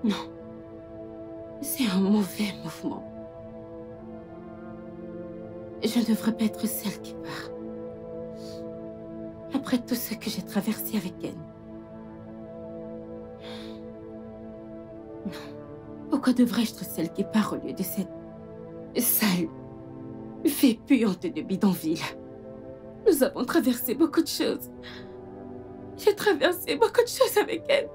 Non. C'est un mauvais mouvement. Je ne devrais pas être celle qui part. Après tout ce que j'ai traversé avec elle. Pourquoi devrais-je être celle qui part au lieu de cette sale fée puante de bidonville? Nous avons traversé beaucoup de choses. J'ai traversé beaucoup de choses avec elle.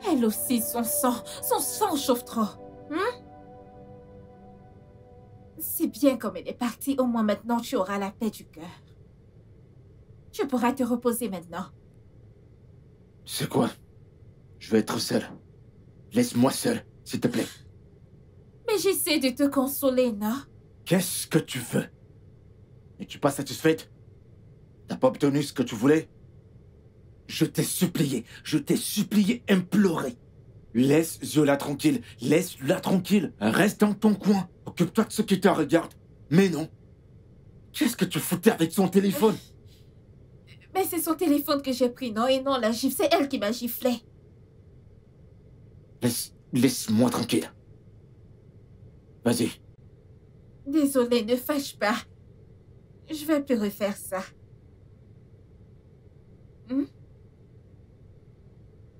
Elle aussi, son sang chauffe trop. C'est bien comme elle est partie, au moins maintenant tu auras la paix du cœur. Tu pourras te reposer maintenant. C'est quoi? Je vais être seul. Laisse-moi seul, s'il te plaît. Mais j'essaie de te consoler, non? Qu'est-ce que tu veux? Es-tu pas satisfaite? T'as pas obtenu ce que tu voulais? Je t'ai supplié, imploré. Laisse Zola tranquille, laisse-la tranquille. Reste dans ton coin. Occupe-toi de ce qui te regarde. Mais non. Qu'est-ce que tu foutais avec son téléphone? Mais c'est son téléphone que j'ai pris, non? Et non, la gifle, c'est elle qui m'a giflé. Laisse-moi tranquille. Vas-y. Désolée, ne fâche pas. Je vais plus refaire ça.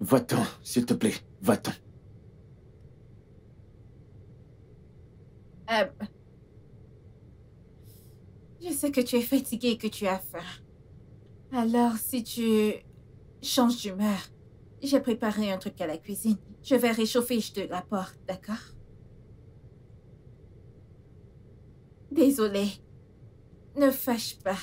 Va-t'en, s'il te plaît. Va-t'en. Je sais que tu es fatiguée et que tu as faim. Alors, si tu changes d'humeur, j'ai préparé un truc à la cuisine. Je vais réchauffer et je te l'apporte, d'accord? Désolée. Ne fâche pas.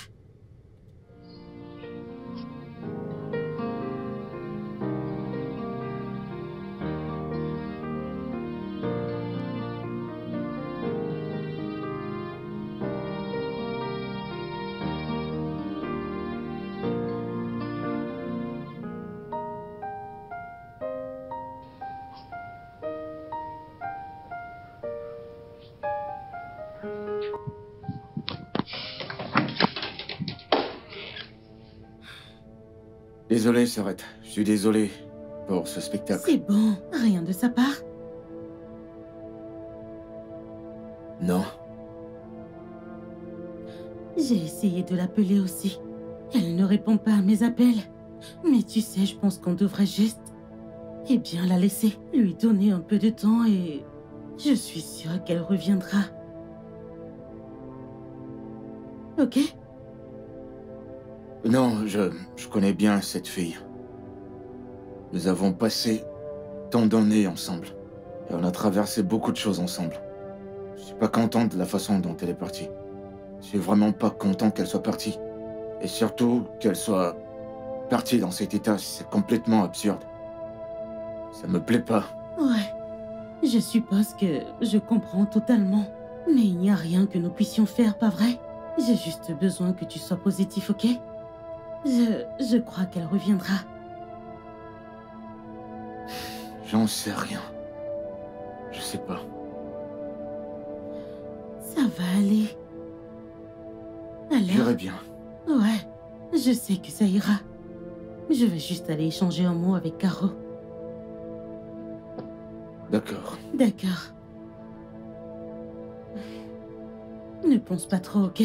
Désolé, Sarette. Je suis désolé pour ce spectacle. C'est bon, rien de sa part. Non. J'ai essayé de l'appeler aussi. Elle ne répond pas à mes appels. Mais tu sais, je pense qu'on devrait juste... Eh bien, la laisser. Lui donner un peu de temps et... Je suis sûre qu'elle reviendra. Ok? Non, je connais bien cette fille. Nous avons passé tant d'années ensemble. Et on a traversé beaucoup de choses ensemble. Je suis pas content de la façon dont elle est partie. Je suis vraiment pas content qu'elle soit partie. Et surtout, qu'elle soit partie dans cet état. C'est complètement absurde. Ça me plaît pas. Ouais. Je suppose que je comprends totalement. Mais il n'y a rien que nous puissions faire, pas vrai? J'ai juste besoin que tu sois positif, ok? Je crois qu'elle reviendra. J'en sais rien. Je sais pas. Ça va aller. Alors... J'irai bien. Ouais, je sais que ça ira. Je vais juste aller échanger un mot avec Caro. D'accord. D'accord. Ne pense pas trop, ok?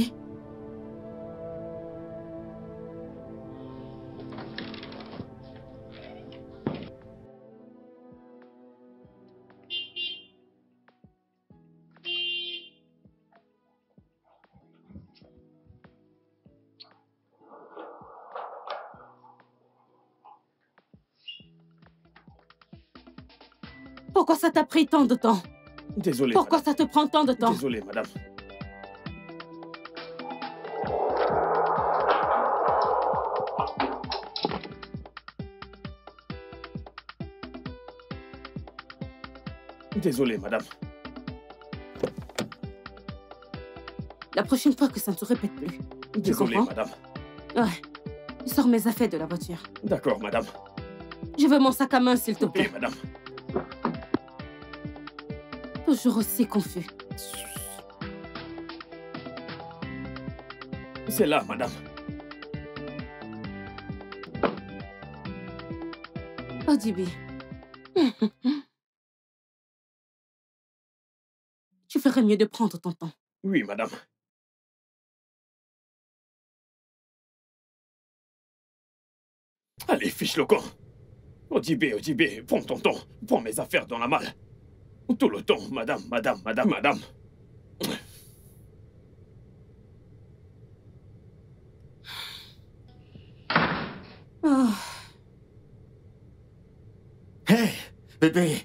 Pourquoi ça t'a pris tant de temps? Désolé. Pourquoi madame. ça te prend tant de temps? Désolé, madame. Désolé, madame. La prochaine fois que ça ne se répète plus. Tu Désolé, comprends? madame. Ouais. Sors mes affaires de la voiture. D'accord, madame. Je veux mon sac à main, s'il te Ok, plaît. madame. Toujours aussi confus. C'est là, madame. Odibi. Tu ferais mieux de prendre ton temps. Oui, madame. Allez, fiche le camp. Odibi, prends ton temps. Prends mes affaires dans la malle. Tout le temps, madame. Oh. Hé, bébé.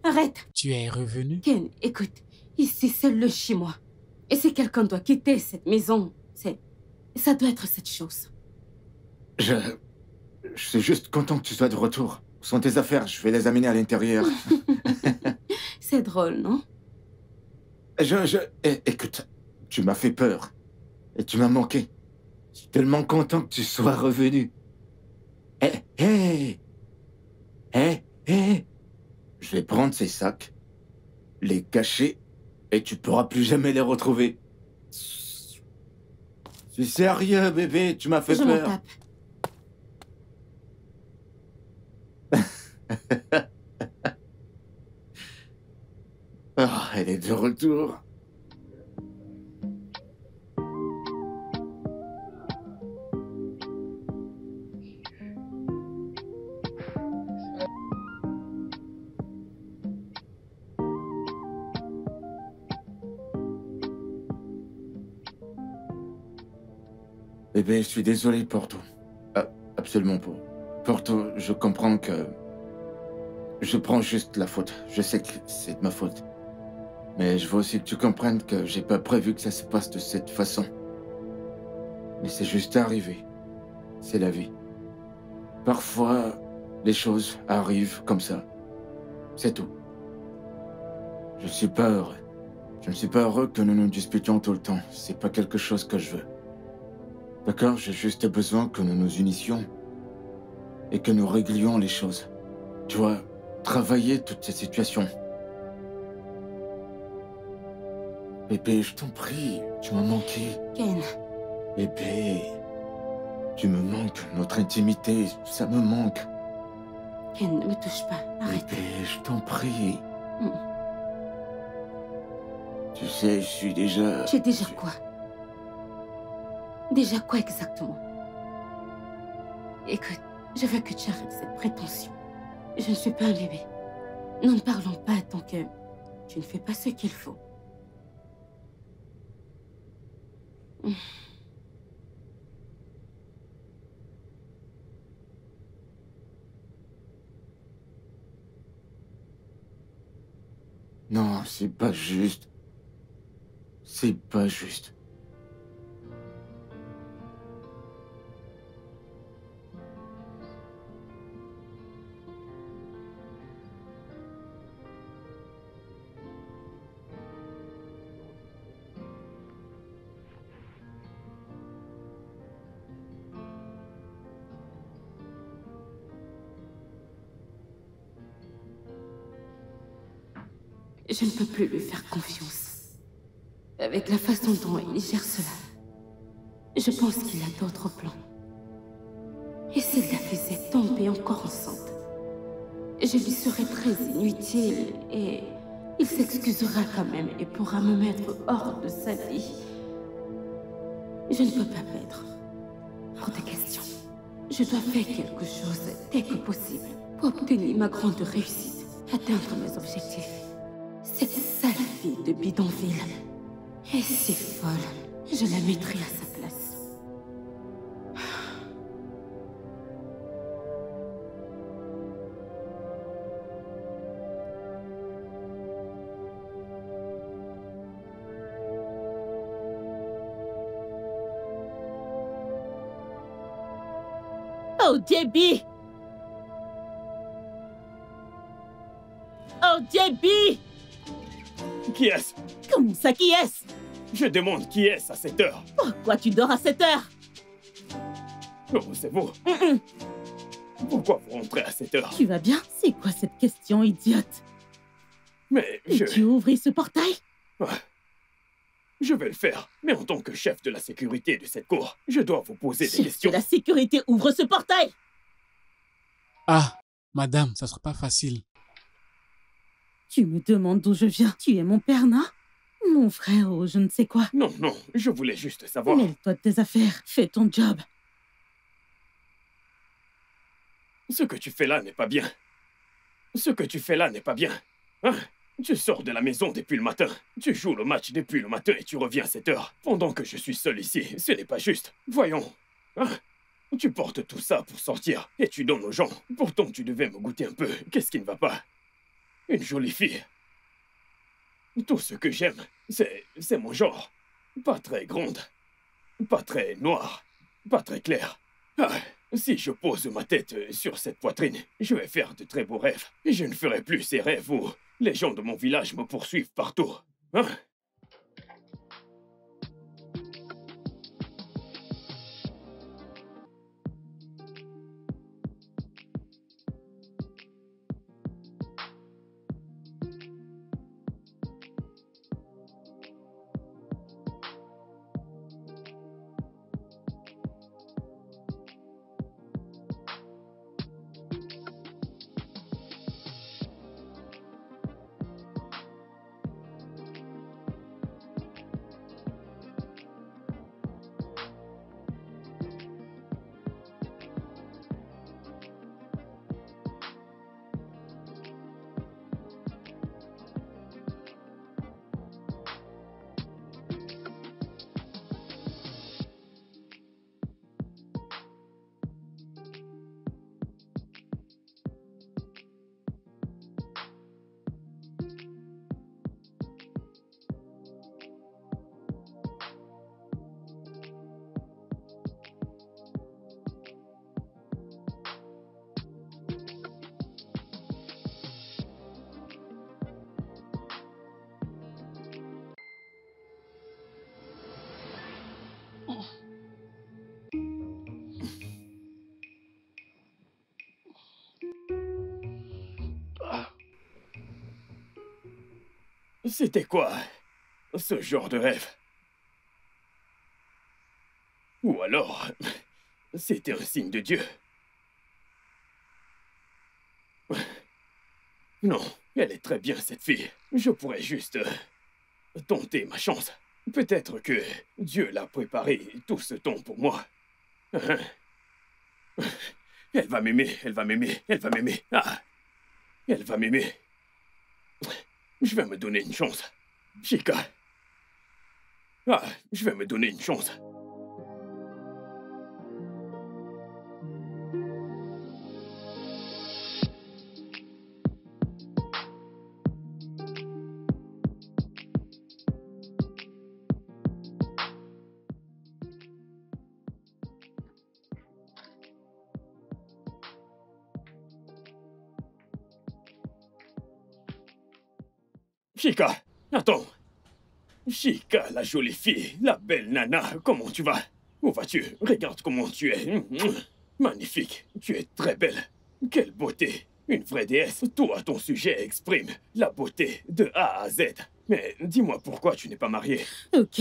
Arrête. Tu es revenu? Ken, écoute. Ici, c'est le chez moi. Et si quelqu'un doit quitter cette maison, ça doit être cette chose. Je suis juste content que tu sois de retour. Où sont tes affaires? Je vais les amener à l'intérieur. C'est drôle, non? Écoute, tu m'as fait peur. Et tu m'as manqué. Je suis tellement content que tu sois revenu. Hé. Je vais prendre ces sacs, les cacher, et tu pourras plus jamais les retrouver. Je suis sérieux, bébé, tu m'as fait Je m'en peur. tape. Oh, elle est de retour. Bébé, je suis désolé pour tout. Absolument pas. Pour tout, je comprends que... Je prends juste la faute. Je sais que c'est de ma faute. Mais je veux aussi que tu comprennes que j'ai pas prévu que ça se passe de cette façon. Mais c'est juste arrivé. C'est la vie. Parfois, les choses arrivent comme ça. C'est tout. Je suis pas heureux. Je ne suis pas heureux que nous nous disputions tout le temps. C'est pas quelque chose que je veux. D'accord? J'ai juste besoin que nous nous unissions et que nous réglions les choses. Tu vois, travailler toutes ces situations. Bébé, je t'en prie, tu m'as manqué. Ken. Bébé, tu me manques, notre intimité, ça me manque. Ken, ne me touche pas, arrête. Bébé, je t'en prie. Tu sais, je suis déjà... Tu es déjà quoi? Déjà quoi exactement? Écoute, je veux que tu arrêtes cette prétention. Je ne suis pas un bébé. Nous ne parlons pas tant que tu ne fais pas ce qu'il faut. Non, c'est pas juste. C'est pas juste. Je ne peux plus lui faire confiance. Avec la façon dont il gère cela, je pense qu'il a d'autres plans. Et s'il la faisait tomber encore enceinte, je lui serais très inutile et il s'excusera quand même et pourra me mettre hors de sa vie. Je ne peux pas perdre. Hors de question. Je dois faire quelque chose dès que possible pour obtenir ma grande réussite, atteindre mes objectifs. Cette sale fille de bidonville est si folle, je la mettrai à sa place. Oh, Debbie! Oh, Debbie! Qui est-ce? Comment ça, qui est-ce? Je demande qui est-ce à cette heure? Pourquoi tu dors à cette heure? Oh, c'est vous. Pourquoi vous rentrez à cette heure? Tu vas bien? C'est quoi cette question idiote? Mais Et tu ouvres ce portail? Je vais le faire, mais en tant que chef de la sécurité de cette cour, je dois vous poser des Chef questions. de la sécurité ouvre ce portail! Ah, madame, ça sera pas facile. Tu me demandes d'où je viens. Tu es mon père, non? Mon frère ou je ne sais quoi. Non, non, je voulais juste savoir. Mêle-toi de tes affaires. Fais ton job. Ce que tu fais là n'est pas bien. Ce que tu fais là n'est pas bien. Hein? Tu sors de la maison depuis le matin. Tu joues le match depuis le matin et tu reviens à 7 heures. Pendant que je suis seul ici, ce n'est pas juste. Voyons. Hein? Tu portes tout ça pour sortir et tu donnes aux gens. Pourtant, tu devais me goûter un peu. Qu'est-ce qui ne va pas? Une jolie fille. Tout ce que j'aime, c'est mon genre. Pas très grande. Pas très noire. Pas très claire. Ah, si je pose ma tête sur cette poitrine, je vais faire de très beaux rêves. Et je ne ferai plus ces rêves où les gens de mon village me poursuivent partout. Hein? C'était quoi, ce genre de rêve? Ou alors, c'était un signe de Dieu? Non, elle est très bien, cette fille. Je pourrais juste tenter ma chance. Peut-être que Dieu l'a préparé tout ce temps pour moi. Elle va m'aimer, elle va m'aimer, elle va m'aimer. Ah, elle va m'aimer. Je vais me donner une chance. Chica. Ah, je vais me donner une chance. Chica, attends. Chica, la jolie fille, la belle nana, comment tu vas? Où vas-tu? Regarde comment tu es. Magnifique, tu es très belle. Quelle beauté. Une vraie déesse. Tout à ton sujet exprime la beauté de A à Z. Mais dis-moi pourquoi tu n'es pas mariée. Ok,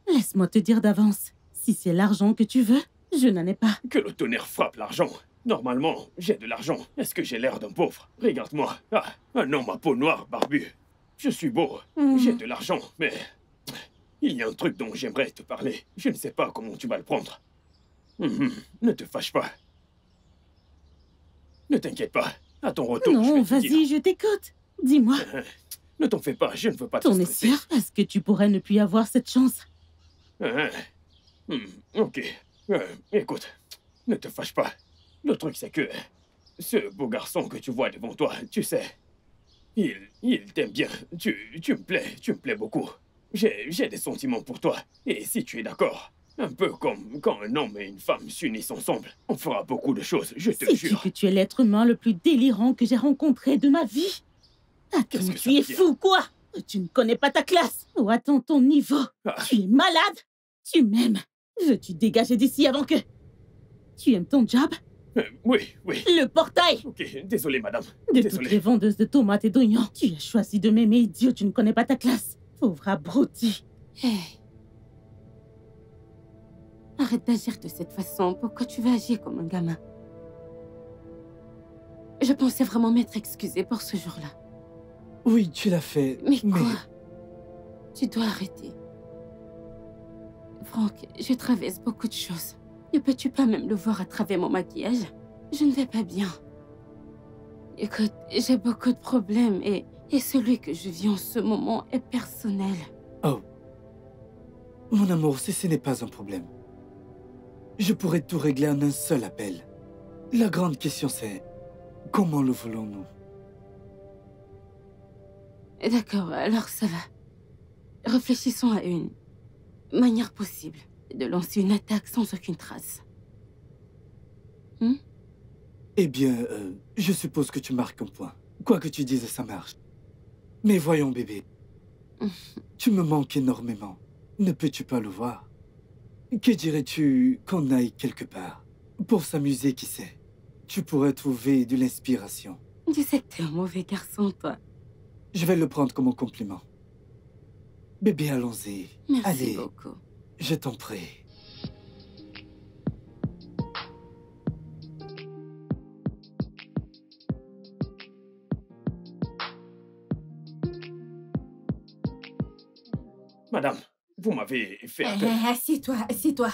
laisse-moi te dire d'avance. Si c'est l'argent que tu veux, je n'en ai pas. Que le tonnerre frappe l'argent. Normalement, j'ai de l'argent. Est-ce que j'ai l'air d'un pauvre? Regarde-moi. Ah, un homme à peau noire, barbu. Je suis beau, j'ai de l'argent, mais il y a un truc dont j'aimerais te parler. Je ne sais pas comment tu vas le prendre. Ne te fâche pas. Ne t'inquiète pas. À ton retour, non, je vais te vas-y, dire. je t'écoute. Dis-moi. Ne t'en fais pas, je ne veux pas te T'en es stresser. sûr? Est-ce que tu pourrais ne plus avoir cette chance? Ok. Écoute, ne te fâche pas. Le truc, c'est que ce beau garçon que tu vois devant toi, tu sais... Il t'aime bien. Tu me plais beaucoup. J'ai des sentiments pour toi. Et si tu es d'accord, un peu comme quand un homme et une femme s'unissent ensemble, on fera beaucoup de choses, je te Sais-tu jure. que tu es l'être humain le plus délirant que j'ai rencontré de ma vie? Attends, Qu'est-ce que ça tu veut es dire? fou, quoi? Tu ne connais pas ta classe. Ou attends ton niveau. Ah. Tu es malade? Tu m'aimes? Veux-tu dégager d'ici avant que... Tu aimes ton job? Oui, oui. Le portail! Ok, désolé, madame. De Désolé. toutes les vendeuses de tomates et d'oignons, tu as choisi de m'aimer, idiot, tu ne connais pas ta classe. Pauvre abruti. Hey. Arrête d'agir de cette façon. Pourquoi tu vas agir comme un gamin? Je pensais vraiment m'être excusée pour ce jour-là. Oui, tu l'as fait. Mais quoi? Tu dois arrêter. Franck, je traverse beaucoup de choses. Ne peux-tu pas même le voir à travers mon maquillage? Je ne vais pas bien. Écoute, j'ai beaucoup de problèmes et celui que je vis en ce moment est personnel. Oh. Mon amour, ce n'est pas un problème. Je pourrais tout régler en un seul appel. La grande question c'est, comment le voulons-nous? D'accord, alors ça va. Réfléchissons à une manière possible de lancer une attaque sans aucune trace. Eh bien, je suppose que tu marques un point. Quoi que tu dises, ça marche. Mais voyons, bébé. Tu me manques énormément. Ne peux-tu pas le voir? Que dirais-tu qu'on aille quelque part? Pour s'amuser, qui sait? Tu pourrais trouver de l'inspiration. Tu sais que t'es un mauvais garçon, toi. Je vais le prendre comme un compliment. Bébé, allons-y. Merci Allez, beaucoup. je t'en prie. Madame, vous m'avez fait appel. Assieds-toi, assieds-toi.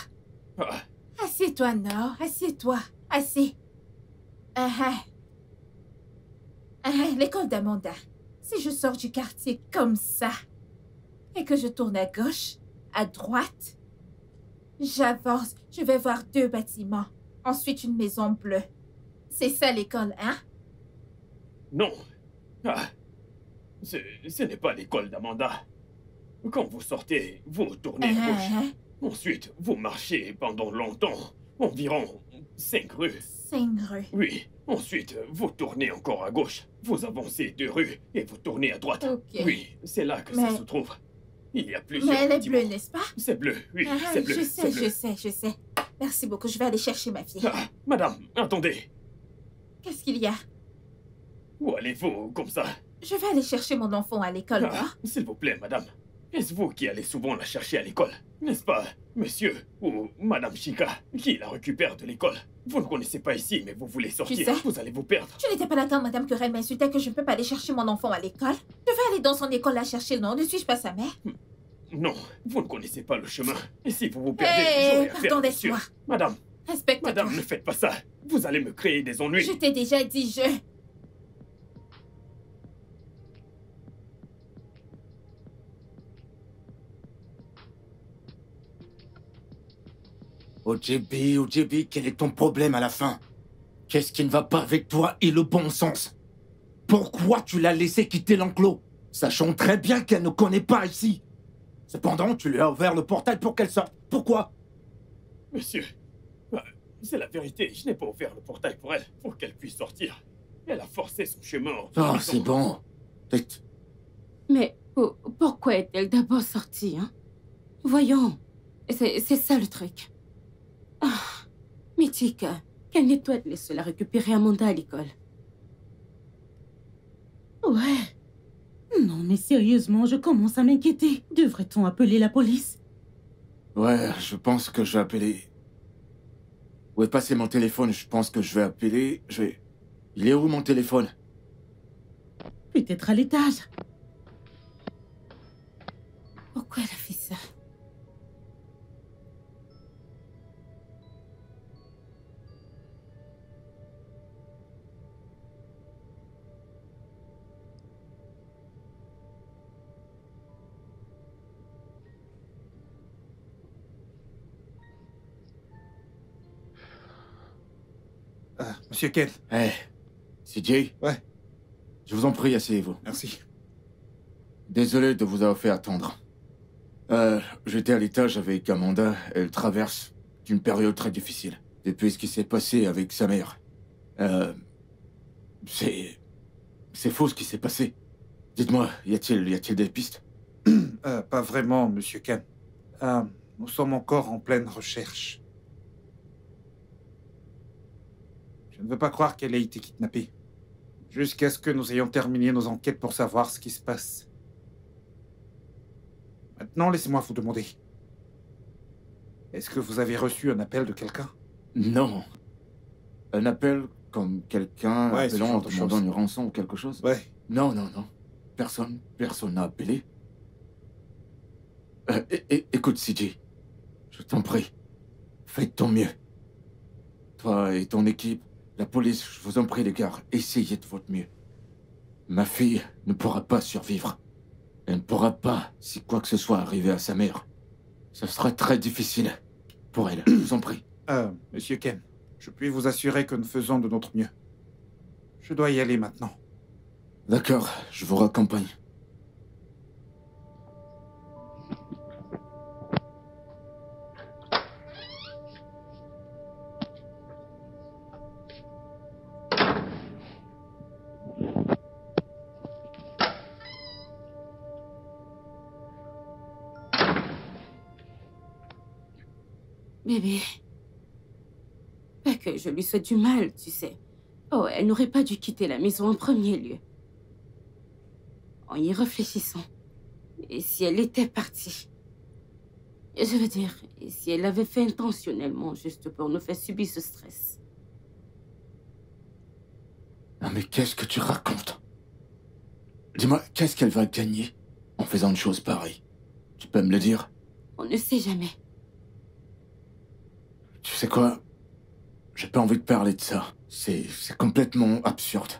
Ah, Assieds-toi, Nord, assieds-toi. Assez. L'école d'Amanda. Si je sors du quartier comme ça, et que je tourne à gauche, à droite, j'avance, je vais voir 2 bâtiments. Ensuite, une maison bleue. C'est ça l'école, hein? non. Ah, ce n'est pas l'école d'Amanda. Quand vous sortez, vous tournez à gauche. Ensuite, vous marchez pendant longtemps, environ 5 rues. 5 rues. Oui. Ensuite, vous tournez encore à gauche. Vous avancez 2 rues et vous tournez à droite. Ok. Oui, c'est là que ça se trouve. Il y a plusieurs Mais elle est bâtiments. bleue, n'est-ce pas? C'est bleu, oui, c'est bleu. Je c'est bleu. je sais. Merci beaucoup, je vais aller chercher ma fille. Ah, madame, attendez. Qu'est-ce qu'il y a? Où allez-vous comme ça? Je vais aller chercher mon enfant à l'école, moi. S'il vous plaît, madame. Est-ce vous qui allez souvent la chercher à l'école? N'est-ce pas, monsieur ou madame Chica, qui la récupère de l'école? Vous ne connaissez pas ici, mais vous voulez sortir. Tu sais, vous allez vous perdre. Tu n'étais pas là quand Madame Querelle m'insultait que je ne peux pas aller chercher mon enfant à l'école? Je vais aller dans son école la chercher, non? Ne suis-je pas sa mère? Non, vous ne connaissez pas le chemin. Et si vous vous perdez, Hé, j'aurai affaire, pardon, monsieur. laisse-moi. Madame, Respecte-toi. madame, ne faites pas ça. Vous allez me créer des ennuis. Je t'ai déjà dit, OJB, quel est ton problème à la fin? Qu'est-ce qui ne va pas avec toi et le bon sens? Pourquoi tu l'as laissé quitter l'enclos, sachant très bien qu'elle ne connaît pas ici? Cependant, tu lui as ouvert le portail pour qu'elle sorte. Pourquoi? Monsieur, c'est la vérité. Je n'ai pas ouvert le portail pour elle, pour qu'elle puisse sortir. Elle a forcé son chemin. Oh, c'est bon. Mais pourquoi est-elle d'abord sortie, hein? Voyons. C'est ça le truc. Ah, Mythica, quelle est toi de laisser la récupérer Amanda à l'école? Ouais. Non, mais sérieusement, je commence à m'inquiéter. Devrait-on appeler la police? Ouais, je pense que je vais appeler... Où est passé mon téléphone? Je pense que je vais appeler... Il est où mon téléphone? Peut-être à l'étage. Pourquoi elle a fait ça? Monsieur Ken. Hey, CJ? Ouais. Je vous en prie, asseyez-vous. Merci. Désolé de vous avoir fait attendre. J'étais à l'étage avec Amanda. Elle traverse une période très difficile. Depuis ce qui s'est passé avec sa mère. C'est faux ce qui s'est passé. Dites-moi, y a-t-il des pistes? Pas vraiment, Monsieur Ken. Nous sommes encore en pleine recherche. Je ne veux pas croire qu'elle ait été kidnappée. Jusqu'à ce que nous ayons terminé nos enquêtes pour savoir ce qui se passe. Maintenant, laissez-moi vous demander. Est-ce que vous avez reçu un appel de quelqu'un? Non. Un appel comme quelqu'un Ouais, ce appelant genre en de demandant choses. une rançon ou quelque chose? Ouais. Non. Personne n'a appelé. Écoute, CJ, je t'en prie, fais de ton mieux. Toi et ton équipe, la police, je vous en prie les gars, essayez de votre mieux. Ma fille ne pourra pas survivre. Elle ne pourra pas, si quoi que ce soit arrivé à sa mère. Ce sera très difficile pour elle, je vous en prie. Monsieur Ken, je puis vous assurer que nous faisons de notre mieux. Je dois y aller maintenant. D'accord, je vous raccompagne. Bébé. Pas que je lui souhaite du mal, tu sais. Oh, elle n'aurait pas dû quitter la maison en premier lieu. En y réfléchissant. Et si elle était partie? Je veux dire, et si elle l'avait fait intentionnellement, juste pour nous faire subir ce stress? Non mais qu'est-ce que tu racontes? Dis-moi, qu'est-ce qu'elle va gagner en faisant une chose pareille? Tu peux me le dire? On ne sait jamais. Tu sais quoi? J'ai pas envie de parler de ça. C'est complètement absurde.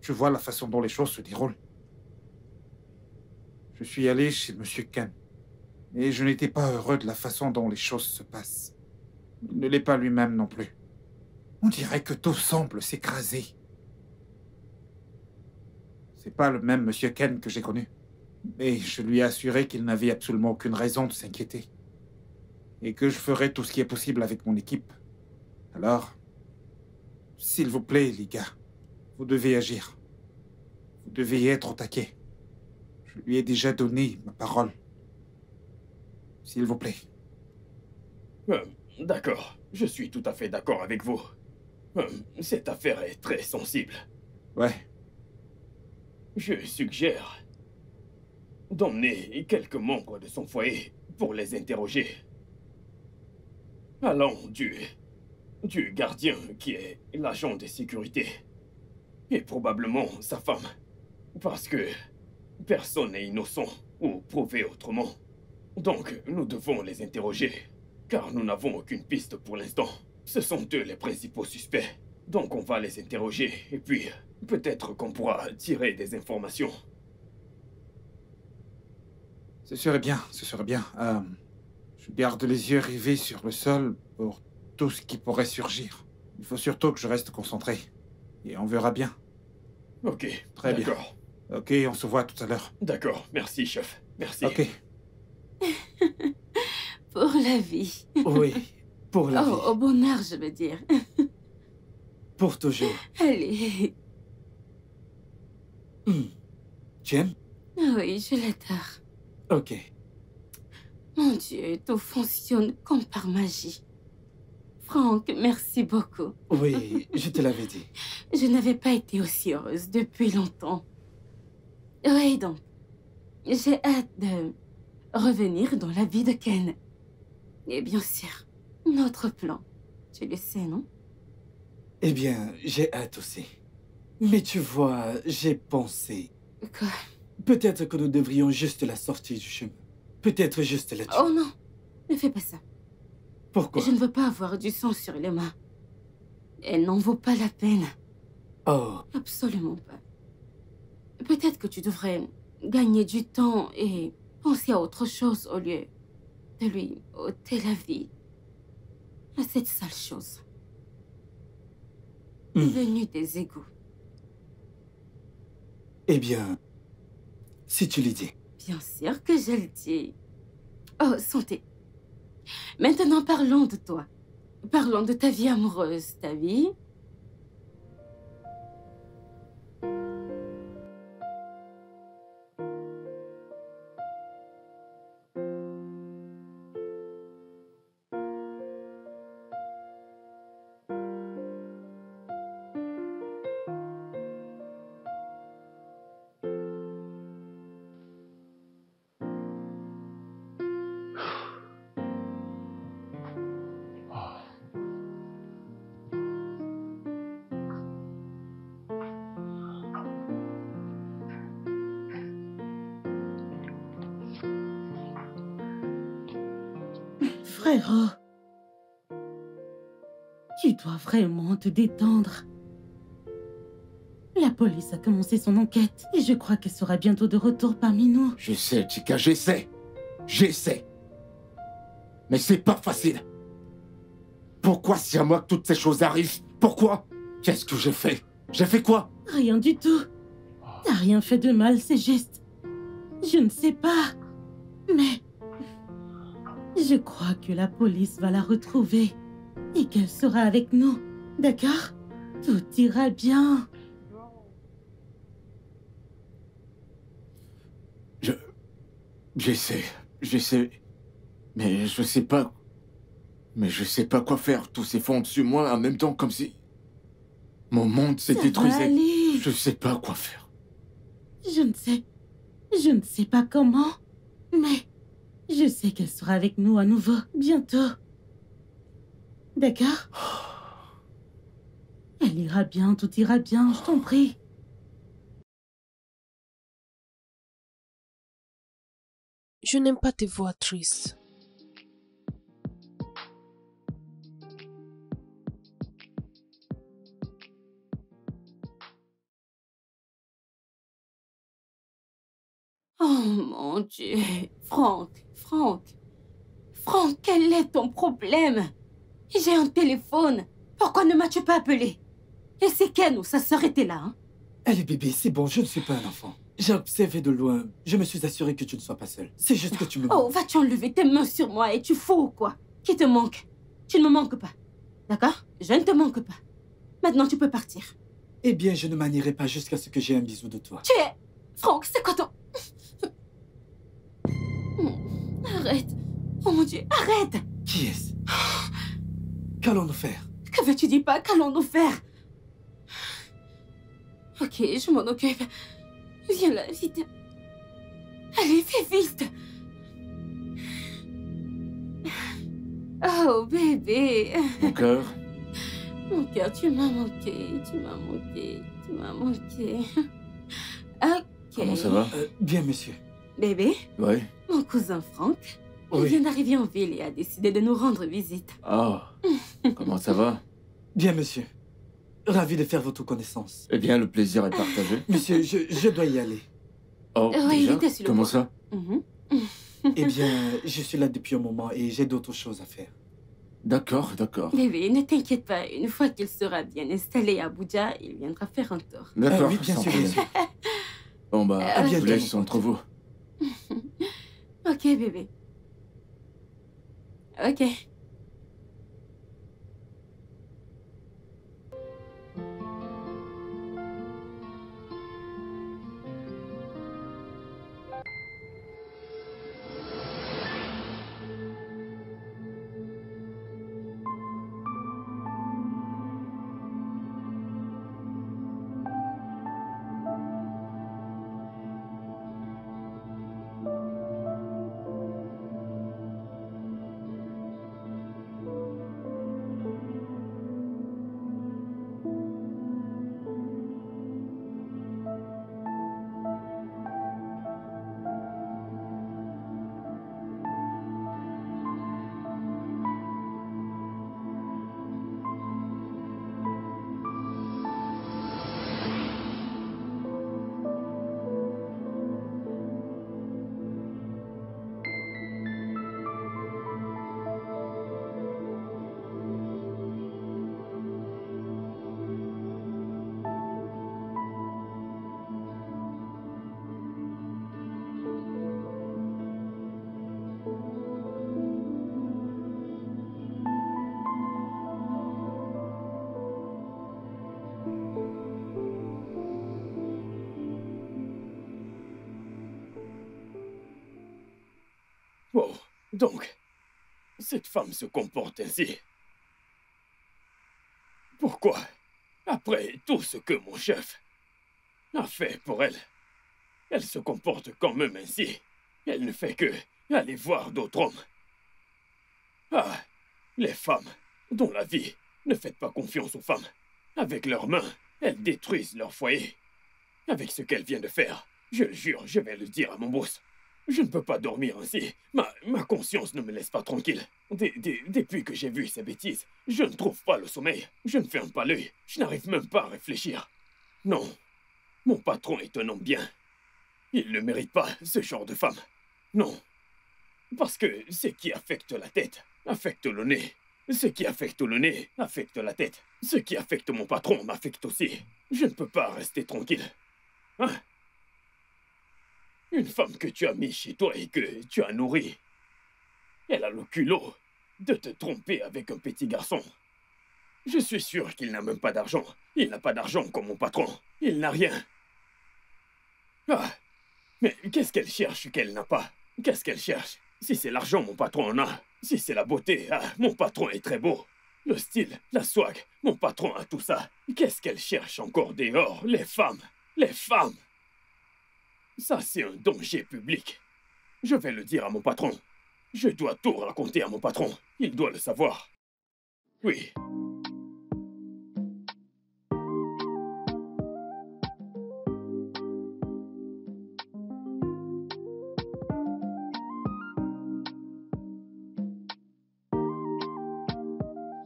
Tu vois la façon dont les choses se déroulent. Je suis allé chez Monsieur Ken. Et je n'étais pas heureux de la façon dont les choses se passent. Il ne l'est pas lui-même non plus. On dirait que tout semble s'écraser. C'est pas le même Monsieur Ken que j'ai connu. Mais je lui ai assuré qu'il n'avait absolument aucune raison de s'inquiéter. Et que je ferai tout ce qui est possible avec mon équipe. Alors, s'il vous plaît, les gars, vous devez agir. Vous devez être au taquet. Je lui ai déjà donné ma parole. S'il vous plaît. D'accord, je suis tout à fait d'accord avec vous. Cette affaire est très sensible. Ouais. Je suggère d'emmener quelques membres de son foyer pour les interroger. Allant du gardien qui est l'agent de sécurité et probablement sa femme. Parce que personne n'est innocent ou prouvé autrement. Donc nous devons les interroger, car nous n'avons aucune piste pour l'instant. Ce sont eux les principaux suspects. Donc on va les interroger et puis peut-être qu'on pourra tirer des informations. Ce serait bien, ce serait bien. Je garde les yeux rivés sur le sol pour tout ce qui pourrait surgir. Il faut surtout que je reste concentré. Et on verra bien. Ok, très bien. D'accord. Ok, on se voit tout à l'heure. D'accord, merci chef. Merci. Ok. Pour la vie. Oui, pour la vie. Au bonheur, je veux dire. Pour toujours. Allez. Tu aimes? Oui, je l'adore. Ok. Mon Dieu, tout fonctionne comme par magie. Franck, merci beaucoup. Oui, je te l'avais dit. Je n'avais pas été aussi heureuse depuis longtemps. Oui, donc, j'ai hâte de revenir dans la vie de Ken. Et bien sûr, notre plan. Tu le sais, non? Eh bien, j'ai hâte aussi. Mais tu vois, j'ai pensé... Quoi? Peut-être que nous devrions juste la sortir du chemin. Peut-être juste la tuer. Oh non, ne fais pas ça. Pourquoi? Je ne veux pas avoir du sang sur les mains. Elle n'en vaut pas la peine. Oh. Absolument pas. Peut-être que tu devrais gagner du temps et penser à autre chose au lieu de lui ôter la vie. à cette sale chose. Venue des égouts. Eh bien, si tu le dis. Bien sûr que je le dis. Oh, santé. Maintenant, parlons de toi. Parlons de ta vie amoureuse, ta vie. Frérot, tu dois vraiment te détendre. La police a commencé son enquête et je crois qu'elle sera bientôt de retour parmi nous. Je sais, Chica, j'essaie. J'essaie. Mais c'est pas facile. Pourquoi c'est à moi que toutes ces choses arrivent? Pourquoi? Qu'est-ce que j'ai fait? J'ai fait quoi? Rien du tout. T'as rien fait de mal, c'est juste. Je ne sais pas. Mais je crois que la police va la retrouver et qu'elle sera avec nous. D'accord? Tout ira bien. J'essaie. Mais je sais pas. Mais je sais pas quoi faire. Tout s'effondre sur moi en même temps, comme si mon monde s'est Ça détruit. va aller. Je sais pas quoi faire. Je ne sais pas comment, mais je sais qu'elle sera avec nous à nouveau bientôt. D'accord? Elle ira bien, tout ira bien, je t'en prie. Je n'aime pas tes voix tristes. Oh mon Dieu. Franck, quel est ton problème? J'ai un téléphone. Pourquoi ne m'as-tu pas appelé? Et c'est Ken ou sa sœur était là, hein? Allez bébé, c'est bon, je ne suis pas un enfant. J'ai observé de loin. Je me suis assuré que tu ne sois pas seule. C'est juste que tu me... Oh, vas-tu enlever tes mains sur moi et tu fous ou quoi? Qui te manque? Tu ne me manques pas. D'accord? Je ne te manque pas. Maintenant, tu peux partir. Eh bien, je ne m'en irai pas jusqu'à ce que j'ai un bisou de toi. Tu es... Franck, c'est quoi ton... Arrête. Oh mon Dieu, arrête. Qui est-ce? Qu'allons-nous faire? Que veux-tu dire pas? Qu'allons-nous faire? Ok, je m'en occupe. Viens là, vite. Allez, fais vite. Oh, bébé. Mon cœur. Mon cœur, tu m'as manqué. Ok. Comment ça va? Bien, monsieur. Bébé, Ouais. mon cousin Franck, il Oui. vient d'arriver en ville et a décidé de nous rendre visite. Ah. Comment ça va? Bien, monsieur. Ravi de faire votre connaissance. Eh bien, le plaisir est partagé. Monsieur, je dois y aller. Oh, Oui, il déjà? était sur le Comment point. ça? Mhm. Eh bien, je suis là depuis un moment et j'ai d'autres choses à faire. D'accord. Bébé, ne t'inquiète pas. Une fois qu'il sera bien installé à Abuja, il viendra faire un tour. D'accord. Oui, bien sans sûr, problème. bien sûr. Bon, bah, À je vous bientôt. laisse entre vous. Ok, bébé. Ok. Donc, cette femme se comporte ainsi. Pourquoi, après tout ce que mon chef a fait pour elle, elle se comporte quand même ainsi? Elle ne fait que aller voir d'autres hommes. Ah, les femmes, dont la vie, ne faites pas confiance aux femmes. Avec leurs mains, elles détruisent leur foyer. Avec ce qu'elle vient de faire, je le jure, je vais le dire à mon boss. Je ne peux pas dormir ainsi. Ma conscience ne me laisse pas tranquille. Depuis que j'ai vu ces bêtises, je ne trouve pas le sommeil. Je ne ferme pas l'œil. Je n'arrive même pas à réfléchir. Non, mon patron est un homme bien. Il ne mérite pas ce genre de femme. Non. Parce que ce qui affecte la tête affecte le nez. Ce qui affecte le nez affecte la tête. Ce qui affecte mon patron m'affecte aussi. Je ne peux pas rester tranquille. Hein? Une femme que tu as mise chez toi et que tu as nourrie, elle a le culot de te tromper avec un petit garçon. Je suis sûr qu'il n'a même pas d'argent. Il n'a pas d'argent comme mon patron. Il n'a rien. Ah, mais qu'est-ce qu'elle cherche qu'elle n'a pas? Qu'est-ce qu'elle cherche? Si c'est l'argent, mon patron en a. Si c'est la beauté, ah, mon patron est très beau. Le style, la swag, mon patron a tout ça. Qu'est-ce qu'elle cherche encore dehors? Les femmes. Les femmes. Ça, c'est un danger public. Je vais le dire à mon patron. Je dois tout raconter à mon patron. Il doit le savoir. Oui.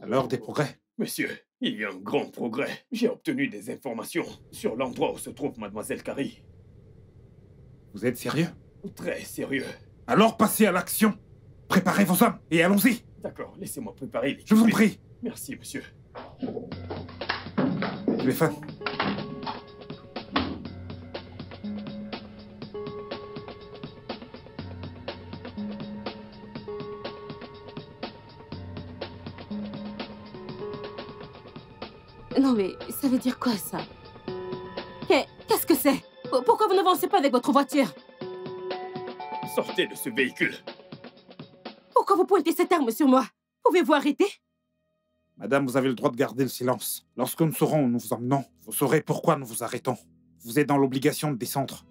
Alors, des progrès? Monsieur, il y a un grand progrès. J'ai obtenu des informations sur l'endroit où se trouve Mademoiselle Carrie. Vous êtes sérieux? Très sérieux. Alors passez à l'action. Préparez vos hommes et allons-y. D'accord, laissez-moi préparer l'équipe. Je vous en prie. Merci, monsieur. Téléphone. Non mais, ça veut dire quoi ça? Qu'est-ce que c'est? Pourquoi vous n'avancez pas avec votre voiture? Sortez de ce véhicule. Pourquoi vous pointez cette arme sur moi? Pouvez-vous arrêter? Madame, vous avez le droit de garder le silence. Lorsque nous saurons où nous vous emmenons, vous saurez pourquoi nous vous arrêtons. Vous êtes dans l'obligation de descendre.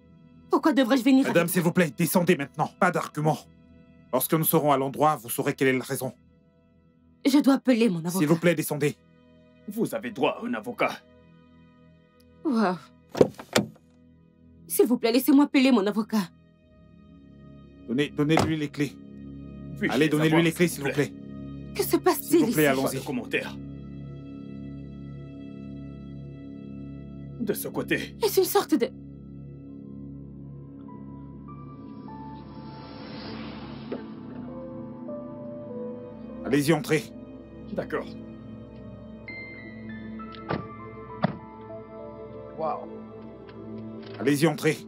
Pourquoi devrais-je venir? Madame, s'il vous plaît, descendez maintenant. Pas d'arguments. Lorsque nous serons à l'endroit, vous saurez quelle est la raison. Je dois appeler mon avocat. S'il vous plaît, descendez. Vous avez droit à un avocat. Wow. S'il vous plaît, laissez-moi appeler mon avocat. Donnez-lui les clés. Puis-je Allez, donnez-lui savoir, les clés, s'il vous plaît. Que se passe-t-il S'il vous plaît, ici? allons-y. Pas de commentaire. De ce côté. Est-ce une sorte de... Allez-y, entrez. D'accord. Wow. Allez-y, entrez.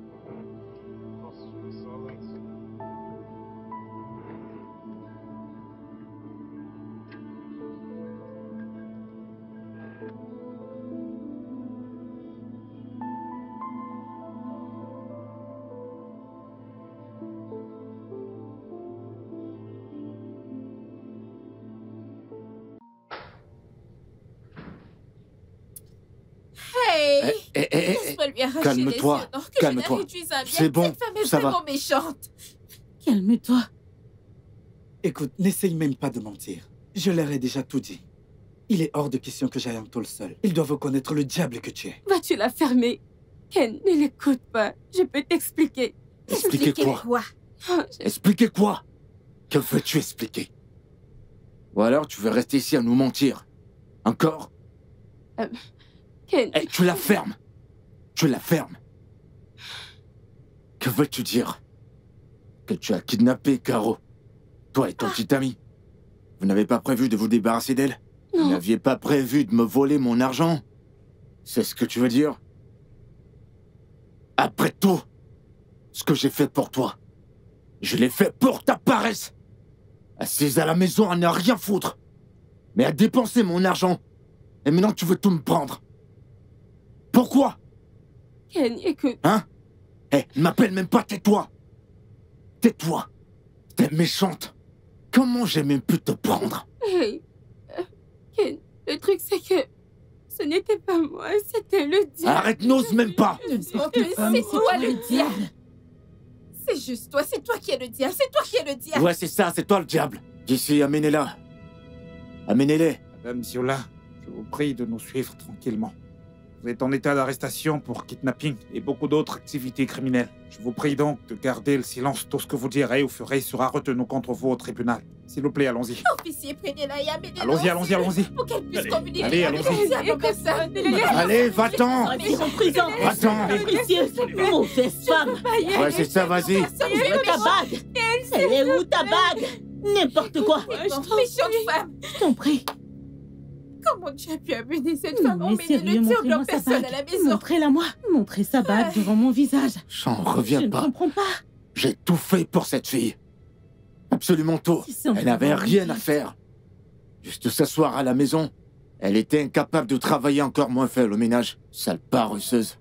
Hey! Eh, Laisse-moi lui arracher calme-toi, les yeux, donc que calme-toi. je la réduise à miettes. C'est bon, Cette femme est ça va. vraiment méchante. Calme-toi. Écoute, n'essaye même pas de mentir. Je leur ai déjà tout dit. Il est hors de question que j'aille en tôle seul. Ils doivent reconnaître le diable que tu es. Vas-tu la fermer? Ken, ne l'écoute pas. Je peux t'expliquer. Expliquer quoi? Oh, Expliquer quoi? Que veux-tu expliquer? Ou alors tu veux rester ici à nous mentir? Encore? Ken... Eh, tu la fermes! Tu la fermes! Que veux-tu dire? Que tu as kidnappé Caro? Toi et ton petit ami? Vous n'avez pas prévu de vous débarrasser d'elle? Vous Non. n'aviez pas prévu de me voler mon argent? C'est ce que tu veux dire? Après tout, ce que j'ai fait pour toi, je l'ai fait pour ta paresse! Assise à la maison à ne rien foutre, mais à dépenser mon argent. Et maintenant tu veux tout me prendre. Pourquoi? Ken, écoute. Hein? Eh, ne m'appelle même pas, tais-toi! Tais-toi! T'es méchante! Comment j'ai même pu te prendre? Hey, Ken, le truc c'est que ce n'était pas moi, c'était le diable. Arrête, n'ose même pas! C'est toi le diable. C'est juste toi, c'est toi qui es le diable, c'est toi qui es le diable. Ouais, c'est ça, c'est toi le diable. D'ici, amenez-la. Amenez-les. Madame Ziola, je vous prie de nous suivre tranquillement. Vous êtes en état d'arrestation pour kidnapping et beaucoup d'autres activités criminelles. Je vous prie donc de garder le silence. Tout ce que vous direz ou ferez sera retenu contre vous au tribunal. S'il vous plaît, allons-y. Officier, prenez-la et amenez-la. Allons-y, allons-y, allons-y. Pour qu'elle puisse Allez. communiquer. Allez, avec allons-y. le diable en personne. Allez, va-t'en! Ils sont prison. Va-t'en! Officier, mauvaise femme. Ouais, c'est ça, vas-y. Où est ta bague? Elle est où ta bague? N'importe quoi. Méchante femme. Je t'en prie. Comment tu as pu amener cette femme? Non, mais sérieux, montrez-moi sa personne à la bague. maison. Montrez-la moi. Montrez sa bague devant mon visage. J'en Je reviens ne pas. comprends pas. J'ai tout fait pour cette fille. Absolument tout. Si c'est Elle n'avait encore rien une à faire. Juste s'asseoir à la maison. Elle était incapable de travailler, encore moins faire le ménage. Sale paresseuse.